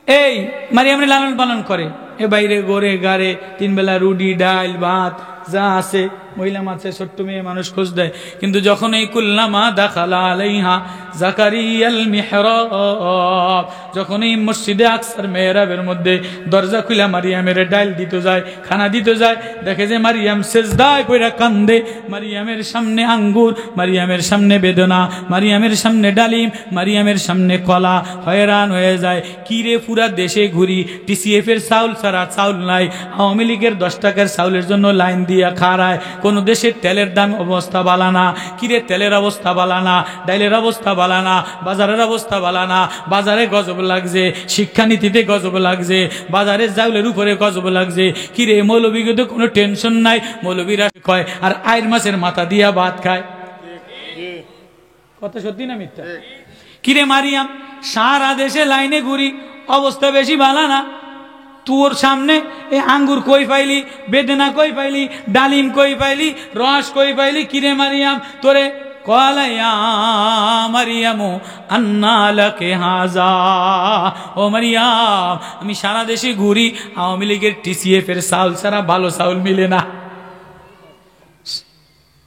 এই মারিয়ামের লালন পালন করে। এ বাইরে গোরে গারে 3 বেলা রুটি ডাল ভাত যা আছে, মহিলা মাছে ছোট্ট মেয়ে মানুষ খোঁজ দেয়। কিন্তু যখন এই কুল্লামা দাখালা আলাইহা জাকারিয়াল মিহরাব, যখন এই মসজিদে আকসার মেহরাবের মধ্যে দরজা খুলে মারিয়ামের ডাল দিতে যায়, খানা দিতে যায়, দেখে যে মারিয়াম সেজদায় পড়ে কান্দে। মারিয়ামের সামনে আঙ্গুর, মারিয়ামের সামনে বেদনা, মারিয়ামের সামনে ডালিম, মারিয়ামের সামনে কলা। হয়রান হয়ে যায়, কিরে পুরা দেশে ঘুরি, TCF এর চাউল ছাড়া চাউল নাই, আওয়ামী লীগের 10 টাকার চাউলের জন্য লাইন দিয়া খাড়ায়, কোন দেশের তেলের দাম অবস্থা বালানা, কিরে তেলের অবস্থা বালানা, ডাইলের অবস্থা বালানা, বাজারের অবস্থা বালানা, বাজারে গজব লাগছে, শিক্ষানীতিতে গজব লাগছে, বাজারের চাউলের উপরে গজব লাগছে। কিরে মৌলবীকে কোনো টেনশন নাই, মৌলবীরা কয় আর 8 মাসের মাথা দিয়া ভাত খায়। কথা সত্যি না মিথ্যা? কিরে মারিয়াম সারা দেশে লাইনে ঘুরি, অবস্থা বেশি বালানা, তোর সামনে এই আঙ্গুর কই পাইলি, বেদেনা কই পাইলি, ডালিম কই পাইলি, রস কই পাইলি, কিরে মারিয়াম তোরে قال يا مريم أنى لك هذا ও মারিয়াম আমি সারা দেশে ঘুরি, আওয়ামী লীগের TCF এর চাউল ছাড়া ভালো চাউল মিলে না,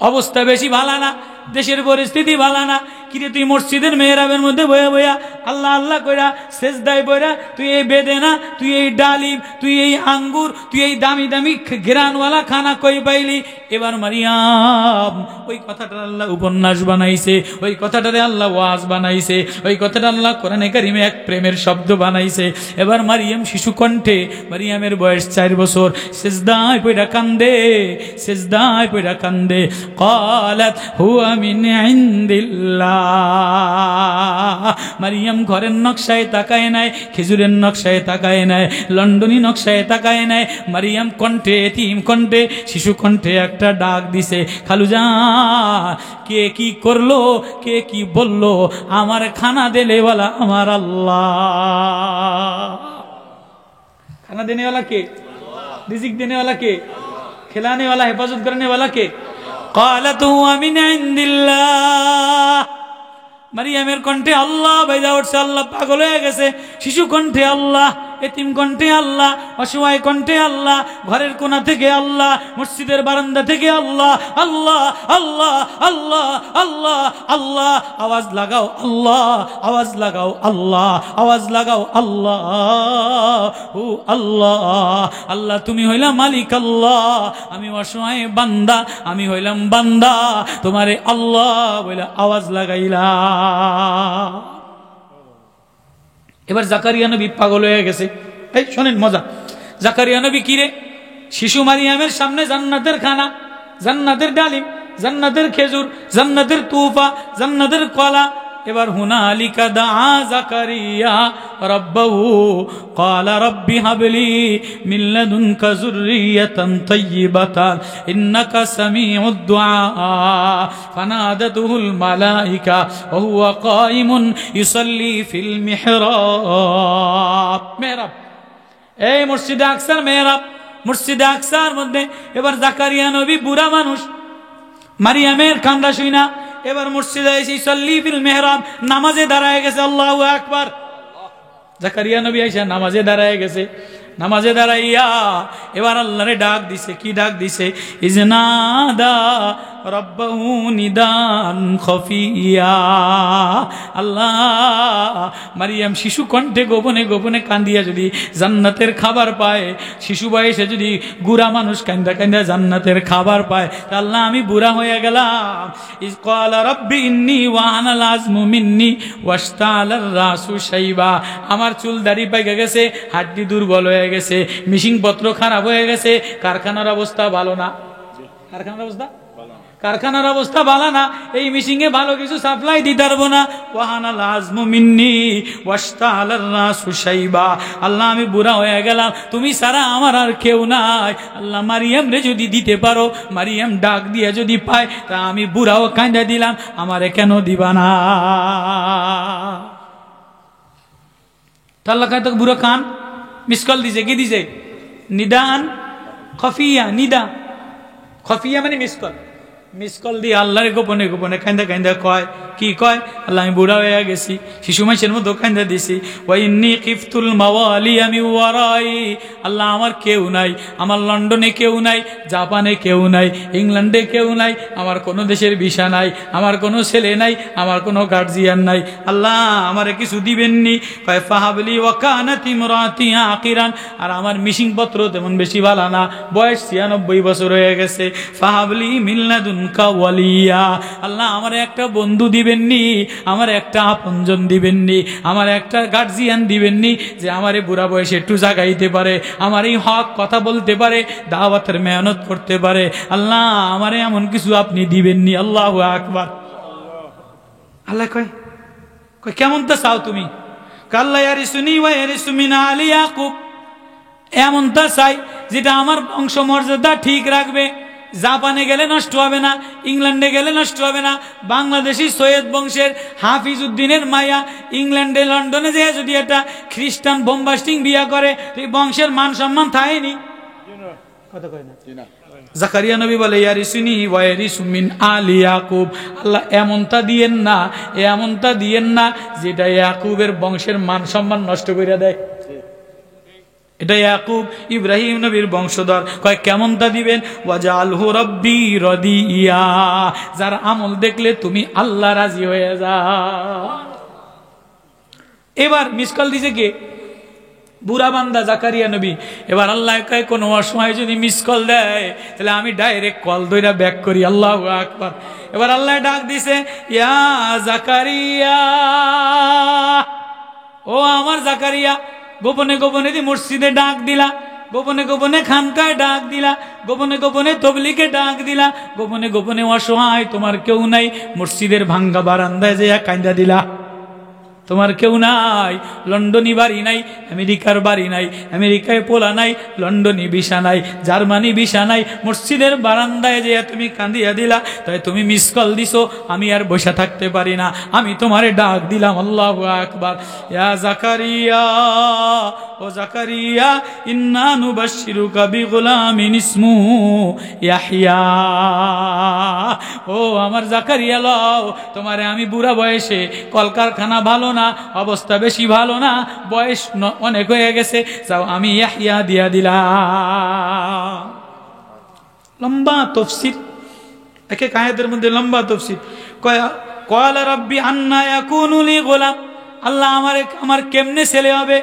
অবস্থা বেশি ভালো না, দেশের পরিস্থিতি ভালো না, কিরে তুই মসজিদের মেহরাবের মধ্যে বয়া বয়া আল্লাহ আল্লাহ কইরা সেজদায় বইরা তুই এই বেদেনা, তুই এই ডালিম, তুই এই আঙ্গুর, তুই এই দামি দামি ঘেরানওয়ালা খানা কই পাইলি? এবার মারিয়াম ওই কথাটার আল্লাহ উপন্যাস বানাইছে, ওই কথাটারে আল্লাহ ওয়াজ বানাইছে, ওই কথাটা আল্লাহ কোরআনে কারিমে এক প্রেমের শব্দ বানাইছে। এবার মারিয়াম শিশু কণ্ঠে, মারিয়ামের বয়স 4 বছর, সেজদায় পইরা কান্দে, সেজদায় পইরা কান্দে। قالت هو من عند الله মারিয়াম ঘরের নকশায় তাকায় নাই, খেজুরের নকশায় তাকায় নাই, লন্ডনী নকশায় তাকায় নাই। মারিয়াম কণ্ঠে, এতিম কণ্ঠে, শিশু কণ্ঠে একটা ডাক দিছে, খালুজা কে কি করলো, কে কি বললো? আমার খানা দেনেওয়ালা আমার আল্লাহ। খানা দেনেওয়ালা কে? রিজিক দেনেওয়ালা কে? খেলানেওয়ালা, হেফাজত করেনেওয়ালা কে? قالت هو من عند الله মারিয়ামের কণ্ঠে আল্লাহ বাইদা উঠছে, আল্লাহ পাগল হয়ে গেছে। শিশু কণ্ঠে আল্লাহ, এতিম কণ্ঠে আল্লাহ, অসহায় কণ্ঠে আল্লাহ, ঘরের কোণা থেকে আল্লাহ, মসজিদের বারান্দা থেকে আল্লাহ, আল্লাহ আল্লাহ আল্লাহ আল্লাহ আল্লাহ, আওয়াজ লাগাও আল্লাহ, আওয়াজ লাগাও আল্লাহ, আওয়াজ লাগাও আল্লাহ, ও আল্লাহ, আল্লাহ তুমি হইলা মালিক আল্লাহ, আমি অসহায় বান্দা, আমি হইলাম বান্দা, তোমারে আল্লাহ বলে আওয়াজ লাগাইলা। এবার জাকারিয়া নবী পাগল হয়ে গেছে। এই শোনেন মজা, জাকারিয়া নবী কিরে, শিশু মারিয়ামের সামনে জান্নাতের খানা, জান্নাতের ডালিম, জান্নাতের খেজুর, জান্নাতের তুফা, জান্নাতের কলা। এবার হুনালিকা দাআ জাকারিয়া রাব্বাহু ক্বালা রাব্বি হাবলি মিন লাদুনকা যুররিয়াতান তাইয়্যিবাতান ইন্নাকা সামিউদ দুআ ফানাদাতুহুল মালায়েকা ওয়া হুয়া কায়িমুন ইউসাল্লি ফিল মিহরাব। মেহরাব, এই মসজিদে আকসার মেহরাব, মসজিদে আকসার মধ্যে এবার জাকারিয়া নবী বুড়া মানুষ, মারিয়ামের কান্না শুইনা এবার মসজিদে এসে ইউসাল্লি ফিল মিহরাব, নামাজে দাঁড়ায় গেছে। আল্লাহু আকবার। জাকারিয়া নবী আইসা নামাজে দাঁড়ায় গেছে। নামাজে দাঁড়াইয়া এবার আল্লাহরে ডাক দিছে। কি ডাক দিছে? ইজনাদা রাব্বাহু নিদান খফিয়া। আল্লাহ, মারিয়াম শিশু কণ্ঠে গোপনে গোপনে কান্দিয়া যদি জান্নাতের খাবার পায়, শিশু বয়সে যদি বুড়া মানুষ কান্দা কান্দা জান্নাতের খাবার পায়, আল্লাহ আমি বুড়া হয়ে গেলাম। ইজ ক্বালা রাব্বি ইন্নী ওয়াহানাল আযমু মিন্নী ওয়াশতালার রাসু শাইবা। আমার চুল দাড়ি পাইকে গেছে, হাড্ডি দুর্বল হয়ে গেছে, মিশিং পত্র খারাপ হয়ে গেছে, কারখানার অবস্থা ভালো না। কারখানার অবস্থা ভালো না, এই মিশিংয়ে ভালো কিছু সাপ্লাই দিতে পারবো না। ওয়াহানাল আযমু মিন্নী ওয়াশতালার রাসু শাইবা। আল্লাহ আমি বুড়া হয়ে গেলাম, তুমি ছাড়া আমার আর কেউ নাই। আল্লাহ মারিয়াম রে যদি দিতে পারো, মারিয়াম ডাক দিয়ে যদি পায়, তা আমি বুড়াও কাঁদা দিলাম, আমারে কেন দিবা না? আল্লাহ কায় তো বুড়ো কান মিস কল দিছে। কি দিছে? নিদান খফিয়া। নিদা খফিয়া মানে মিস কল। মিস কল দিয়ে আল্লাহরে গোপনে গোপনে কান্দা কান্দা কয়। কি কয়? আল্লাহ আমি বুড়া হয়ে গেছি, শিশু মাসের মতো কান্দা দিছি। ওয়া ইন্নী খিফতুল মাওয়ালিয়া মিন ওয়ারাই। আল্লাহ আমার কেউ নাই, আমার লন্ডনে কেউ নাই, জাপানে কেউ নাই, ইংল্যান্ডে কেউ নাই, আমার কোনো দেশের ভিসা নাই, আমার কোনো ছেলে নাই, আমার কোনো গার্জিয়ান নাই। আল্লাহ আমারে কিছু দিবেননি। কয় ফাহাবলি ওয়া কানাত ইমরাতি আকিরান। আর আমার মিশিং পত্র তেমন বেশি ভালো না, বয়স 96 বছর হয়ে গেছে। ফাহাবলি মিন লাদুনকা ওয়ালিয়া। আল্লাহ আমার একটা বন্ধু দিবেননি, আমার একটা আপনজন দিবেননি, আমার একটা গার্জিয়ান দিবেননি, যে আমার এই বুড়া বয়সে একটু জাগাইতে পারে, আমার এই হক কথা বলতে পারে, দাওয়াতের মেহনত করতে পারে। আল্লাহ আমারে এমন কিছু আপনি দিবেননি। আল্লাহু আকবার। আল্লাহ কয় কেমন তা চাও তুমি? কাল্লা ইয়ারিসুনি ওয়া ইয়ারিসু মিন আলি ইয়াকুব। এমন তা চাই যেটা আমার বংশ মর্যাদা ঠিক রাখবে, জাপানে গেলে নষ্ট হবে না, ইংল্যান্ডে গেলে নষ্ট হবে না। বাংলাদেশি সৈয়দ বংশের হাফিজ উদ্দিনের মায়া ইংল্যান্ডে লন্ডনে যে যদি একটা খ্রিস্টান বোমবাস্টিং বিয়া করে এই বংশের মান সম্মান থাকেনি। কথা কয় না। জাকারিয়া নবী বলে ইয়ারিসুনি ওয়া ইয়ারিসু মিন আলি ইয়াকুব, আল্লাহ এমনটা দিয়েন না, এমনটা দিয়েন না যেটা ইয়াকুবের বংশের মান সম্মান নষ্ট করে দেয়। এটা ইয়াকুব ইব্রাহিম নবীর বংশধর। কয় কেমনটা দিবেন? ওয়াজআলহু রাব্বি রাদিয়া, যার আমল দেখলে তুমি আল্লাহ রাজি হয়ে যাও। এবার মিস কল দিছে কে? বুড়া বান্দা জাকারিয়া নবী। এবার আল্লাহ কয় কোন সময় যদি মিস কল দেয় তাহলে আমি ডাইরেক্ট কল ধইরা ব্যাক করি। আল্লাহু আকবার। এবার আল্লাহ ডাক দিছে, ইয়া জাকারিয়া, ও আমার জাকারিয়া। গোপনে গোপনে দি মসজিদে ডাক দিলা, গোপনে গোপনে খানকায় ডাক দিলা, গোপনে গোপনে তবলিগে ডাক দিলা, গোপনে গোপনে অসহায় তোমার কেউ নাই মসজিদের ভাঙ্গা বারান্দায় যে কান্দা দিলা। তোমার কেউ নাই, লন্ডনী বাড়ি নাই, আমেরিকার বাড়ি নাই, আমেরিকায় পোলা নাই, লন্ডনী ভিসা নাই, জার্মানি ভিসা নাই, মসজিদের বারান্দায় যে তুমি কান্দিয়া দিলা, তাই তুমি মিস কল দিছো। আমি আর বসে থাকতে পারি না, আমি তোমারে ডাক দিলাম। আল্লাহু আকবার। ইয়া জাকারিয়া, ও জাকারিয়া, ইন্না নুবাশশিরুকা বিগুলামিন ইসমুহু ইয়াহইয়া। ও আমার জাকারিয়া লও, তোমারে আমি বুড়া বয়সে, কলকারখানা ভালো না, অবস্থা বেশি ভালো না, বয়স অনেক হয়ে গেছে, যাও আমি ইয়াহইয়া দিয়া দিলাম। লম্বা তাফসীর, এক এক আয়াতের মধ্যে লম্বা তাফসীর। ক্বালা রাব্বি আন্না ইয়াকুনু লি গোলাম, আল্লাহ আমার কেমনে ছেলে হবে?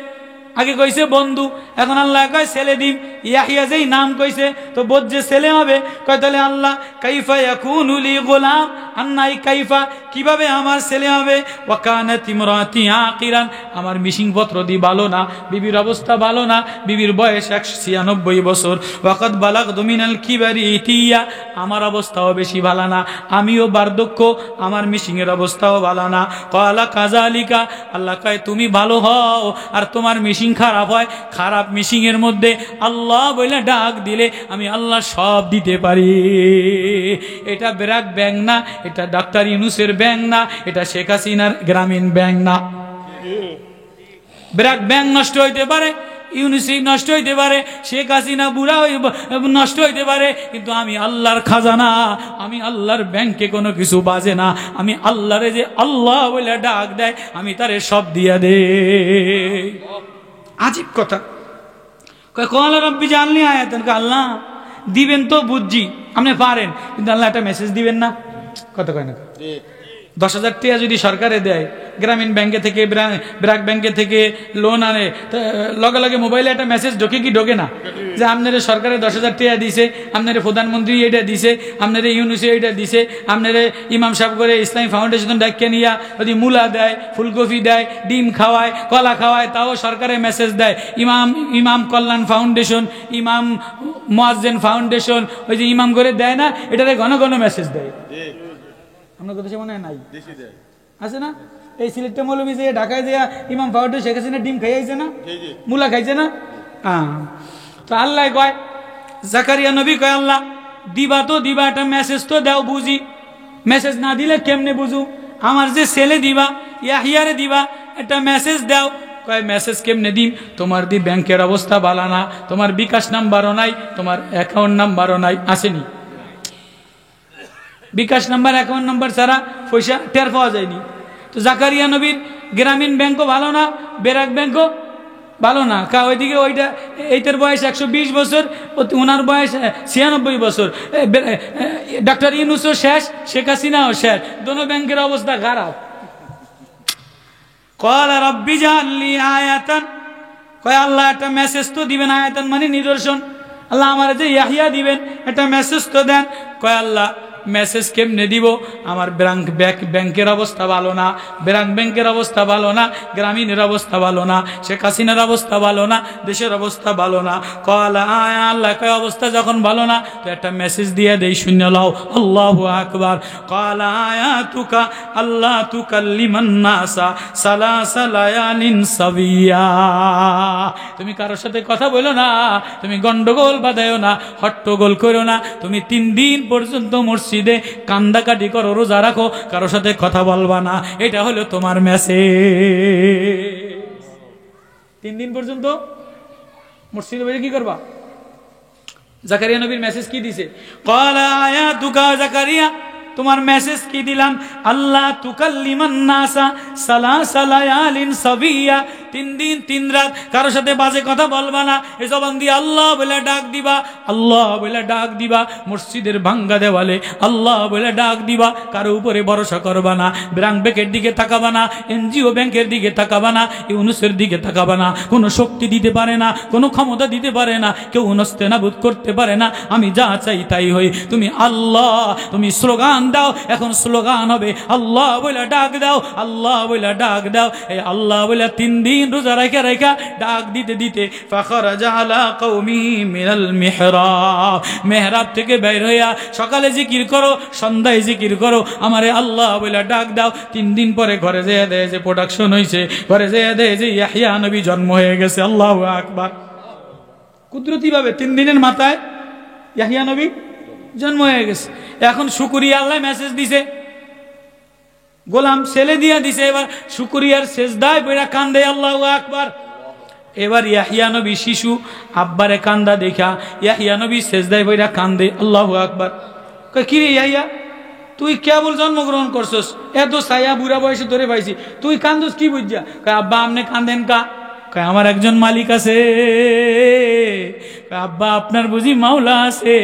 আগে কইছে বন্ধু, এখন আল্লাহ কয় ছেলে দিম। ইয়াহইয়া যেই নাম কইছে তো বোঝে ছেলে হবে। কয় তাহলে আল্লাহ কাইফা ইয়াকুনু লি গোলাম, আন্নাই কাইফা, কিভাবে আমার ছেলে হবে? ওয়া কানাত ইমরাতি আকিরান, আমার মিশিং পত্র দি ভালো না, বিবির অবস্থা ভালো না, বিবির বয়স 196 বছর। ওয়াকাদ বালাগতু মিনাল কিবারি ইতিয়া, আমার অবস্থাও বেশি ভালো না, আমিও বার্ধক্য, আমার মিশিং এর অবস্থাও ভালো না। ক্বালা কাযালিকা, আল্লাহ কয় তুমি ভালো হও আর তোমার মিশিং খারাপ হয়, খারাপ মিশিং এর মধ্যে আল্লাহ বলে ডাক দিলে আমি আল্লাহ সব দিতে পারি। এটা ব্র্যাক ব্যাংক না, এটা ডাক্তার ইউনূসের ব্যাংক না, এটা শেখ হাসিনার গ্রামীণ ব্যাংক না। ব্র্যাক ব্যাংক নষ্ট হইতে পারে, ইউনিসি নষ্ট হইতে পারে, শেখ হাসিনা বুড়া নষ্ট হইতে পারে, কিন্তু আমি আল্লাহর খাজানা, আমি আল্লাহর ব্যাংকে কোনো কিছু বাজে না। আমি আল্লাহরে যে আল্লাহ বলে ডাক দেয় আমি তারে সব দিয়া দে। আজীব কথা। ক্বালা রাব্বি জাআলনি আয়াতান, আল্লাহ দিবেন তো বুঝছি, আপনি পারেন, কিন্তু আল্লাহ একটা মেসেজ দিবেন না। কথা কয় না? 10,000 টাকা যদি সরকারে দেয়, গ্রামীণ ব্যাংকে থেকে, ব্র্যাক ব্যাংকে থেকে লোন আনে, লগে লগে মোবাইলে একটা মেসেজ ঢোকে কি ঢোকে না? যে আপনারে সরকারে 10,000 টাকা দিছে, আপনারে প্রধানমন্ত্রী এটা দিছে, আপনারে ইউনুসে এটা দিছে, আপনারে ইমাম সাহেব করে ইসলামী ফাউন্ডেশন ডাকিয়ে নিয়া যদি মূলা দেয়, ফুলকপি দেয়, ডিম খাওয়ায়, কলা খাওয়ায়, তাও সরকারে মেসেজ দেয়। ইমাম কল্যাণ ফাউন্ডেশন, ইমাম মুয়াজ্জিন ফাউন্ডেশন, ওই যে ইমাম করে দেয় না, এটারে ঘন ঘন মেসেজ দেয়। আপনার কথা মনে হয় নাই? আছে না? এই সিলেক্টে মৌলবি যে ঢাকায় যে ইমাম ফাউন্ডেশন শেখ হাসিনা ডিম খাইছে না, মুলা খাইছে না? তো আল্লাহ কয়, জাকারিয়া নবী কয় আল্লাহ দিবা তো দিবা, একটা মেসেজ তো দাও বুঝি। মেসেজ না দিলে কেমনে বুঝু? আমার যে ছেলে দিবা, ইয়াহিয়ারে দিবা, একটা মেসেজ দাও। কয় মেসেজ কেমনে দিম? তোমার দি ব্যাংকের অবস্থা ভালো না, তোমার বিকাশ নাম্বারও নাই, তোমার অ্যাকাউন্ট নাম্বারও নাই, আসেনি। বিকাশ নাম্বার, অ্যাকাউন্ট নাম্বার ছাড়া পয়সা টের পাওয়া যায়নি। তো জাকারিয়া নবীর গ্রামীণ ব্যাংকও ভালো না, ব্র্যাক ব্যাংকও ভালো না। ওইদিকে ওইটা এইটার বয়স 120 বছর, ওনার বয়স 96 বছর। ডাক্তার ইউনূসও শেষ, শেখ হাসিনাও শেষ, দোনো ব্যাংকের অবস্থা খারাপ। ক্বালা রাব্বি জাআলনি আয়াতান, কয় আল্লাহ একটা মেসেজ তো দিবেন। আয়াতান মানে নিদর্শন। আল্লাহ আমার যে ইয়াহইয়া দিবেন একটা মেসেজ তো দেন। কয় আল্লাহ মেসেজ কেমনে দিব? আমার ব্যাংকের অবস্থা ভালো না, ব্যাংকের অবস্থা ভালো না, গ্রামীণের অবস্থা ভালো না, শেখ হাসিনার অবস্থা ভালো না, দেশের অবস্থা ভালো না। কলা আল্লাহ কয় অবস্থা যখন ভালো না তো একটা মেসেজ দিয়ে দেই, শূন্য লাও। আল্লাহু আকবার। কলা আয়াতুকা আল্লাহ তুকাল্লিমান নাসা সালাসা লায়ালিন সাবিয়া। তুমি কারোর সাথে কথা বলো না, তুমি গন্ডগোল বাঁধায়ো না, হট্টগোল করো না, তুমি 3 দিন পর্যন্ত মসজিদে কান্দাকাটি করো, রোজা রাখো, কারোর সাথে কথা বলবা না। এটা হলো তোমার মেসেজ। 3 দিন পর্যন্ত মসজিদে বসে কি করবা? জাকারিয়া নবীর মেসেজ কি দিছে? ক্বালা আয়াতুকা জাকারিয়া, তোমার মেসেজ কি দিলাম? আল্লাহ তুকাল্লিমান নাসা সালাসা লায়ালিন সাবিয়া, 3 দিন 3 রাত কারোর সাথে বাজে কথা বলবা না। এই জবান দিয়ে আল্লাহ বলে ডাক দিবা, আল্লাহ বলে ডাক দিবা। মসজিদের ভাঙ্গা দেওয়ালে আল্লাহ বলে ডাক দিবা। কারো উপরে ভরসা করবা না, ব্যাংকের দিকে তাকাবা না, এনজিও ব্যাংকের দিকে তাকাবা না, ইউনুসের দিকে তাকাবা না। কোনো শক্তি দিতে পারে না, কোনো ক্ষমতা দিতে পারে না, কেউ নাস্তেনাবুদ করতে পারে না। আমি যা চাই তাই হই। তুমি আল্লাহ, তুমি স্লোগান দাও, এখন স্লোগান হবে আল্লাহ বলে ডাক দাও, আল্লাহ বলে ডাক দাও। এই আল্লাহ বলে 3 দিন রোজা রাখা রাখা ডাক দিতে দিতে ফাখরাজা আলা কওমি মিনাল মিহরাব, মেহরাব থেকে বের হইয়া সকালে জিকির করো, সন্ধ্যায় জিকির করো, আমারে আল্লাহ বলে ডাক দাও। 3 দিন পরে ঘরে যেয়ে দেয় যে প্রোডাকশন হয়েছে, ঘরে যেয়ে দেয় যে ইয়াহইয়া নবী জন্ম হয়ে গেছে। আল্লাহু আকবার। কুদরতি ভাবে 3 দিনের মাথায় ইয়াহইয়া নবী জন্ম হয়ে গেছে। এখন শুকরিয়া আল্লাহ মেসেজ দিছে, গোলাম ছেলে দিয়া দিছে। এবার শুকরিয়ার সেজদায় পড়া কান্দে। আল্লাহু আকবার। এবার ইয়াহইয়া নবী শিশু, আব্বারে কান্দা দেখা ইয়াহইয়া নবী সেজদায় পড়া কান্দে। আল্লাহু আকবার। কয় কি রে ইয়াহইয়া, তুই কেবল জন্মগ্রহণ করছস, এত ছায়া বুড়া বয়সে ধরে পাইছি, তুই কান্দস কি বুঝা? কয় আব্বা আপনি কান্দেন কা? কয় আমার একজন মালিক আছে। আব্বা আপনার বুঝি মাওলা আছে?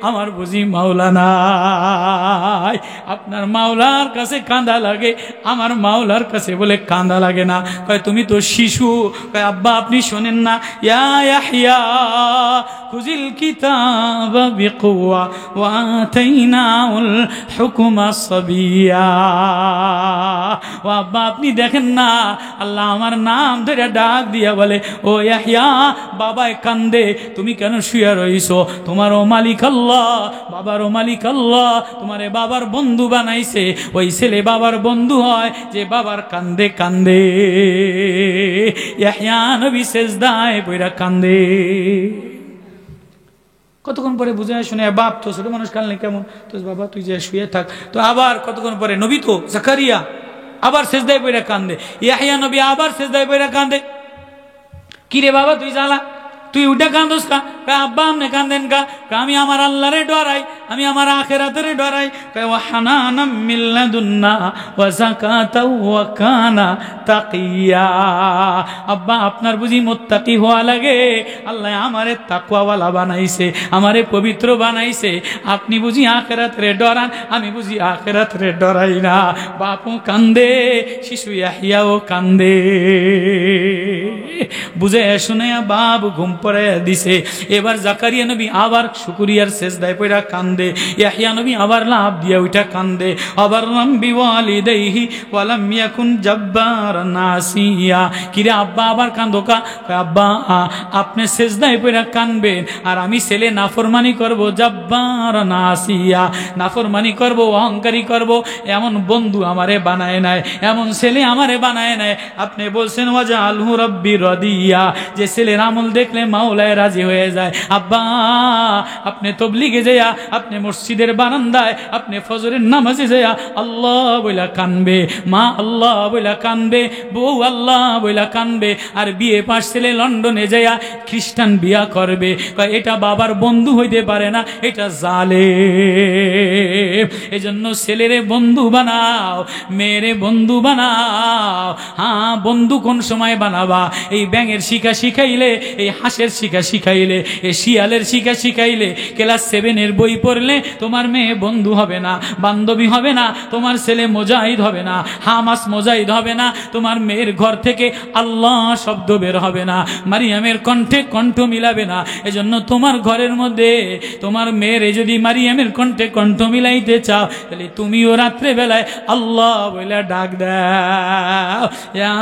আমার বুঝি মাওলা নাই। আপনার মাওলার কাছে কান্দা লাগে, আমার মাওলার কাছে বলে কান্দা লাগে না। কয় তুমি তো শিশু। কয় আব্বা আপনি শোনেন না, ইয়া ইয়াহইয়া খুযিল কিতাবা বিকুওয়া ওয়া আতাইনাউল হুকমা সাবিয়া। ও আব্বা আপনি দেখেন না, আল্লাহ আমার নাম ধরে ডাক দিয়া বলে ও ইয়াহইয়া, বাবায় কান্দে, তুমি কেন শুয়ে রইছো? তোমারও মালিক আল্লাহ, বাবারও মালিক আল্লাহ, তোমারে বাবার বন্ধু বানাইছে। ওই ছেলে বাবার বন্ধু হয় যে বাবার কান্দে কান্দে। ইয়াহইয়া নবী সেজদায় পড়া কান্দে। কতক্ষণ পরে বুঝায় শুনে, বাপ তো ছোট মানুষ কান্দলে কেমন, তো বাবা তুই যে শুয়ে থাক। তো আবার কতক্ষণ পরে নবী তো জাকারিয়া আবার সেজদায় পড়া কান্দে। ইয়াহইয়া নবী আবার সেজদায় পড়া কান্দে। কিরে বাবা তুই জ্বালা, তুই উঠে কান্দোস কা? আব্বা আমনে কান্দেন কা? আমি আমার আল্লাহরে ডরাই, আমি আমার আখিরাতেরে ডরাই। ওয়া হানানাম মিন লাদুন্না ওয়া যাকাতাও ওয়া কানা তাকিয়া। আব্বা আপনার বুঝি মুত্তাকি হওয়া লাগে? আল্লাহ আমারে তাকওয়াওয়ালা বানাইছে, আমারে পবিত্র বানাইছে। আপনি বুঝি আখিরাতেরে ডরান, আমি বুঝি আখিরাতেরে ডরাই না। বাপও কান্দে, শিশু ইয়াহইয়াও কান্দে। বুঝে শুনে বাপ ঘুম পড়াইয়া দিছে। এবার জাকারিয়া নবী আবার শুকরিয়ার সেজদায় পড়া কান্দে। ইয়াহইয়া নবী আবার লাফ দিয়া উঠা কান্দে। আবার রাব্বি ওয়ালিদাইহি ওয়া লাম ইয়াকুন জাব্বারান আসিয়া। কিরে আব্বা আবার কান্দো কা? আব্বা আপনি সেজদায় পড়া কানবেন আর আমি ছেলে নাফরমানি করব, জাব্বারান আসিয়া, নাফরমানি করব, অহংকারী করব, এমন বন্ধু আমারে বানায় নাই, এমন ছেলে আমারে বানায় নাই। আপনি বলছেন ওয়াজআলহু রাব্বি রাদিয়া, যে ছেলের আমল দেখলে মাওলায় রাজি হয়ে যায়। আব্বা আপনি তবলিগে যায়া, আপনি মসজিদের বারান্দায়, আপনি ফজরের নামাজে যায়া আল্লাহ বইলা কানবে, মা আল্লাহ বইলা কানবে, বউ আল্লাহ বইলা কানবে। আর বিয়ে পাশ ছেলে লন্ডনে যায়া খ্রিস্টান বিয়া করবে। এটা বাবার বন্ধু হইতে পারে না, এটা জালেম। এজন্য ছেলেরে বন্ধু বানাও, মেয়েরে বন্ধু বানাও। হ্যাঁ, বন্ধু কোন সময় বানাবা? এই ব্যাঙের শিখা শিখাইলে, এই হাসি হাঁসের শিখা শিখাইলে, এ শিয়ালের শিখা শিখাইলে, ক্লাস 7 বই পড়লে তোমার মেয়ে বন্ধু হবে না, বান্ধবী হবে না, তোমার ছেলে মুজাহিদ হবে না, হামাস মুজাহিদ হবে না, তোমার মেয়ের ঘর থেকে আল্লাহ শব্দ বের হবে না, মারিয়ামের কণ্ঠে কণ্ঠ মিলাবে না। এজন্য তোমার ঘরের মধ্যে তোমার মেয়ের যদি মারিয়ামের কণ্ঠে কণ্ঠ মিলাইতে চাও, তাহলে তুমিও রাত্রে বেলায় আল্লাহ বলে ডাক দাও, ইয়া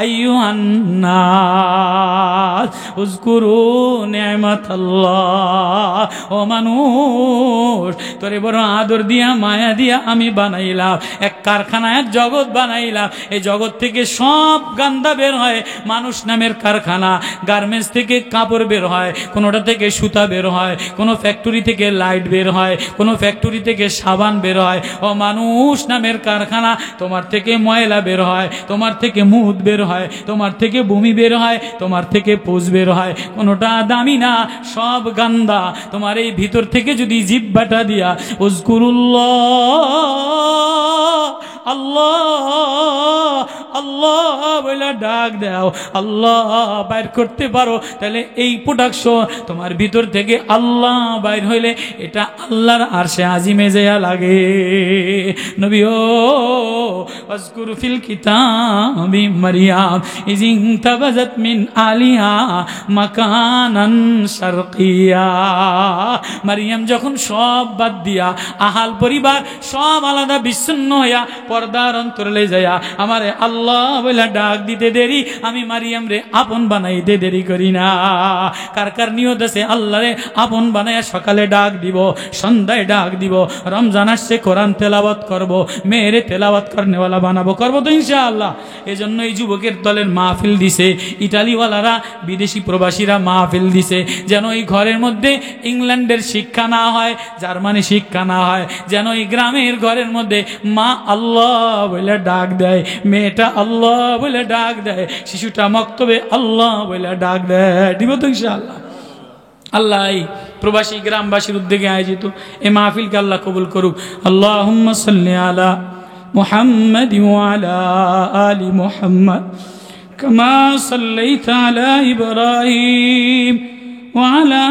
আইয়ুহান নাস উযকুরু নি'মাতাল্লাহ। ও মানুষ, তোরে বড় আদর দিয়া মায়া দিয়া আমি বানাইলাম, এক কারখানা, এক জগৎ বানাইলাম। এই জগৎ থেকে সব গান্দা বের হয়, মানুষ নামের কারখানা। গার্মেন্টস থেকে কাপড় বের হয়, কোনোটা থেকে সুতা বের হয়, কোনো ফ্যাক্টরি থেকে লাইট বের হয়, কোনো ফ্যাক্টরি থেকে সাবান বের হয়। ও মানুষ নামের কারখানা, তোমার থেকে ময়লা বের হয়, তোমার থেকে মুদ বের হয়, তোমার থেকে বমি বের হয়, তোমার থেকে পুজ বের হয়। কোনোটা দামি না, সব গান্দা। তোমার এই ভিতর থেকে যদি জিহ্বাটা দিয়া উযকুরুল্লাহ, আল্লাহ আল্লাহ বলে ডাক দাও, আল্লাহ বাইর করতে পারো, তাহলে এই প্রোডাকশন তোমার ভিতর থেকে আল্লাহ বাইর হইলে এটা আল্লাহর আরশে আজিমে যেয়া লাগে। নবী ও ওয়াজকুর ফিল কিতাবি মারইয়াম ইয ইনতাবাযাত মিন আলিহা মাকানান শারকিয়া। মারইয়াম যখন সব বাদ দিয়া, আহাল পরিবার সব আলাদা বিচ্ছিন্ন হইয়া পর্দার অন্তরে যাইয়া আমারে আল্লাহ বলে ডাক দিতে দেরি, আমি মারিয়াম রে আপন বানাইতে দেরি করি না। কার কার নিয়ত আছে আল্লাহ রে আপন বানাইয়া সকালে ডাক দিব, সন্ধ্যায় ডাক দিব, রমজান আসছে কোরআন তেলাওয়াত করব, মেয়েরে তেলাওয়াত করনেওয়ালা বানাবো, করবো তো ইনশাআল্লাহ। এই জন্য এই যুবকের দলের মাহফিল দিছে, ইটালিওয়ালারা বিদেশি প্রবাসীরা মাহফিল দিছে, যেন এই ঘরের মধ্যে ইংল্যান্ডের শিক্ষা না হয়, জার্মানি শিক্ষা না হয়, যেন এই গ্রামের ঘরের মধ্যে মা আল্লাহ বলে ডাক দেয়, মেয়েটা আল্লাহ বলে ডাক দেয়, শিশুটা মক্তবে আল্লাহ বলে ডাক দেয়। দিব তো ইনশাআল্লাহ। আল্লাহ এই প্রবাসী গ্রামবাসীর উদ্যোগে আয়োজিত এই মাহফিলকে আল্লাহ কবুল করুক। আল্লাহুম্মা সাল্লি আলা মুহাম্মাদ ওয়া আলা আলি মুহাম্মাদ কামা সাল্লাইতা আলা ইব্রাহিম ওয়া আলা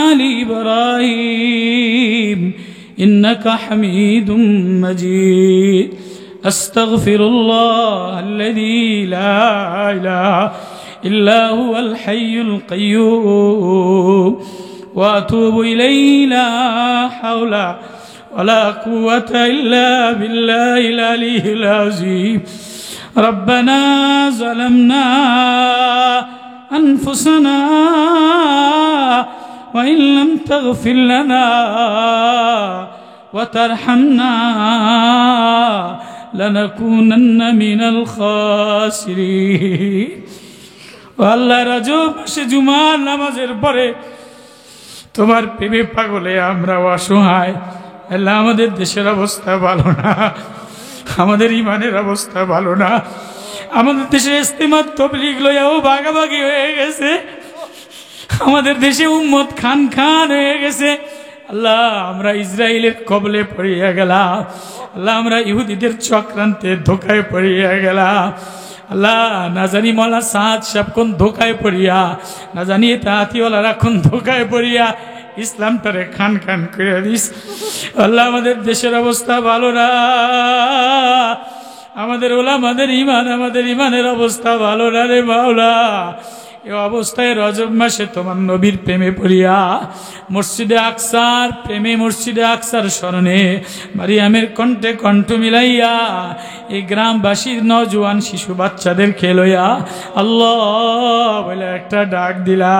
আলি ইব্রাহিম ইন্নাকা হামিদুম মাজিদ। আস্তাগফিরুল্লাহ আল্লাযী লা ইলাহা ইল্লা হুয়াল হাইয়ুল কাইয়্যুম ওয়া আতুবু ইলাইহি লা হাওলা ওয়ালা কুওয়াতা ইল্লা বিল্লাহিল আলিয়্যিল আযীম। রব্বানা যালামনা আনফুসানা ওয়া ইন লাম তাগফির লানা ওয়া তারহামনা লানাকুনান্না মিনাল খাসিরিন। আল্লাহ রজব মাসে জুমার নামাজের পরে তোমার প্রেমে পাগলে আমরা অসহায়। আল্লাহ আমাদের দেশের অবস্থা ভালো না, আমাদের ইমানের অবস্থা ভালো না, আমাদের দেশে ইস্তেমা তাবলীগ লইয়াও ভাগাভাগি হয়ে গেছে, আমাদের দেশে উম্মত খান খান হয়ে গেছে। আল্লাহ আমরা ইসরায়েলের কবলে পড়িয়া গেলাম, আল্লাহ আমরা ইহুদিদের চক্রান্তে ধোকায় পড়িয়া গেলাম। আল্লাহ না জানি মৌলা সাদ সাহেব কোন ধোকায় পড়িয়া, না জানি তাঁতিওয়ালারা কোন ধোকায় পড়িয়া ইসলামটারে খান খান করে দিস। আল্লাহ আমাদের দেশের অবস্থা ভালো না, আমাদের ওলামাদের ইমান, আমাদের ইমানের অবস্থা ভালো না রে মাওলা। এই অবস্থায় রজব মাসে তোমার নবীর প্রেমে পড়িয়া মসজিদে আকসার প্রেমে, মসজিদে আকসার স্মরণে মারিয়ামের কণ্ঠে কণ্ঠ মিলাইয়া এই গ্রামবাসীর নজওয়ান শিশু বাচ্চাদের খেলইয়া আল্লাহ বলে একটা ডাক দিলা,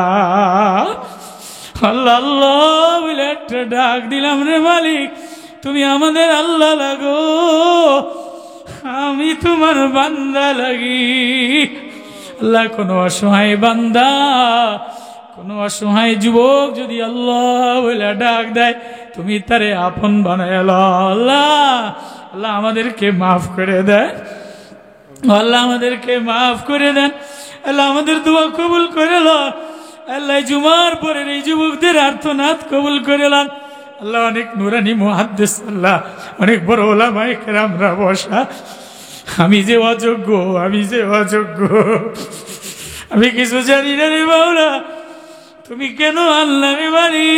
আল্লাহ আল্লাহ বলে একটা ডাক দিলাম রে মালিক, তুমি আমাদের আল্লাহ লাগো, আমি তোমার বান্দা লাগি। আল্লাহ কোনো অসহায় বান্দা, কোনো অসহায় যুবক যদি আল্লাহ বলে ডাক দেয়, তুমি তারে আপন বানায় আল্লাহ। আল্লাহ আমাদেরকে মাফ করে দেন, আল্লাহ আমাদেরকে মাফ করে দেন, আল্লাহ আমাদের দোয়া কবুল করে লন। আল্লাহ জুমার পরের এই যুবকদের আর্তনাদ কবুল করে লন। আল্লাহ অনেক নুরানি মুহাদ্দিস, আল্লাহ অনেক বড় ওলামায়ে কেরামরা বসা, আমি যে অযোগ্য, আমি যে অযোগ্য, আমি কিছু জানি না রে মাওলা, তুমি কেন আল্লাহ রে বাড়ি,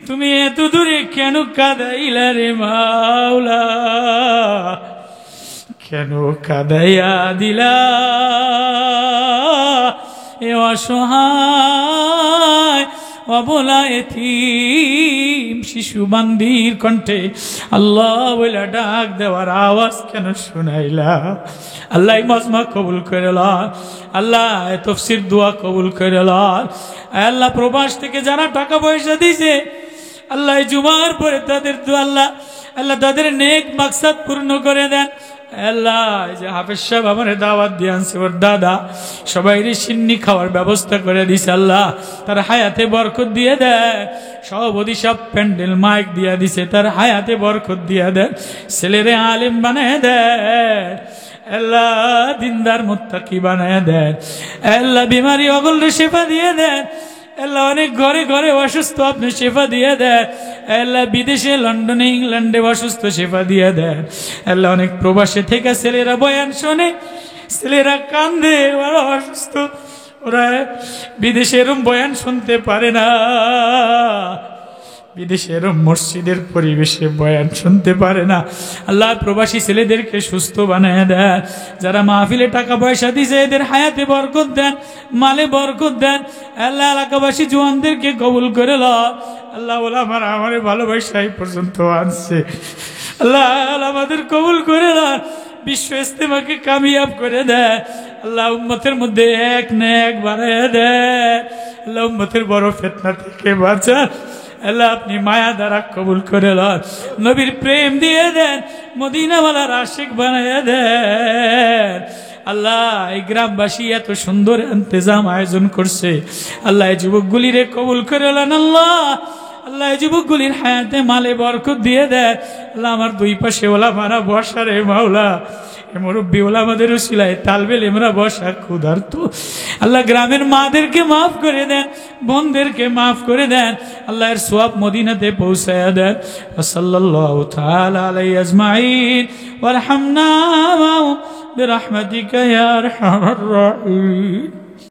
তুমি এত দূরে কেন কাঁদাইলা রে মাওলা, কেন কাঁদাইয়া দিলা এ অসহায় অবলা এতিম শিশু বান্দির কণ্ঠে আল্লাহ বলে ডাক দেওয়ার আওয়াজ কেন শুনাইলা? আল্লাহ মজমা কবুল করে লন, আল্লাহ তফসির দোয়া কবুল করে লন। আল্লাহ প্রবাস থেকে যারা টাকা পয়সা দিছে আল্লাহ জুমার পরে তাদের দোয়া আল্লাহ তাদের নেক মাকসাদ পূর্ণ করে দেন। আল্লাহ যে হাফেজ সাহেব আমার দাওয়াত দিয়ে আনছে, ওর দাদা সবাই সিন্নি খাওয়ার ব্যবস্থা করে দিছে, আল্লাহ তার হায়াতে বরকত দিয়ে দেয়। সভাপতি সব প্যান্ডেল মাইক দিয়ে দিছে, তার হায়াতে বরকত দিয়ে দেয়, ছেলেরে আলেম বানায় দেয়, আল্লাহ দিনদার মুত্তাকি বানায় দেন, আল্লাহ বিমারি অগলরে শেফা দিয়ে দেন, আল্লাহ অনেক ঘরে ঘরে অসুস্থ আপনি শেফা দিয়ে দেন, আল্লাহ বিদেশে লন্ডনে ইংল্যান্ডে অসুস্থ শেফা দিয়ে দেন, আল্লাহ অনেক প্রবাসে থেকে ছেলেরা বয়ান শোনে, ছেলেরা কান্দে, ওরা অসুস্থ, ওরা বিদেশে এরম বয়ান শুনতে পারে না, বিদেশে এরম মসজিদের পরিবেশে বয়ান শুনতে পারে না। আল্লাহ প্রবাসী ছেলেদেরকে সুস্থ বানায় দেন, যারা মাহফিলে টাকা পয়সা দিছে এদের হায়াতে বরকত দেন, মালে বরকত দেন। আল্লাহ এলাকাবাসী জওয়ানদেরকে কবুল করে লন। আল্লাহ ওলামারা আমার ভালোবাসা এই পর্যন্ত আনছে, আল্লাহ আমাদের কবুল করে লন, বিশ্ব ইস্তেমাকে কামিয়াব করে দেয়। আল্লাহ উম্মতের মধ্যে এক নেক বানায় দেয়, আল্লাহ উম্মতের বড় ফিতনা থেকে বাঁচান। আল্লাহ আপনি মায়া দ্বারা কবুল করে লন, নবীর প্রেম দিয়ে দেন, মদিনাওয়ালার আশিক বানায় দেন। আল্লাহ এই গ্রামবাসী এত সুন্দর ইন্তজাম আয়োজন করছে, আল্লাহ এই যুবকগুলিরে কবুল করে লন। আল্লাহ এই যুবকগুলির হায়াতে মালে বরকত দিয়ে দেন। আল্লাহ আমার দুই পাশে ওলামারা বসা রে মাওলা, মুরব্বী ওলামাদের উসিলায় তালবেল এমরা বসা ক্ষুধার্ত, আল্লাহ গ্রামের মাদেরকে মাফ করে দেন, বোনদেরকে মাফ করে দেন, আল্লাহর সওয়াব মদিনাতে পৌঁছায়া দেন। সাল্লাল্লাহু তাআলা আলাইহি আজমাইন ওয়ারহামনা বিরহমাতিকা ইয়া আরহামার রাহিমিন।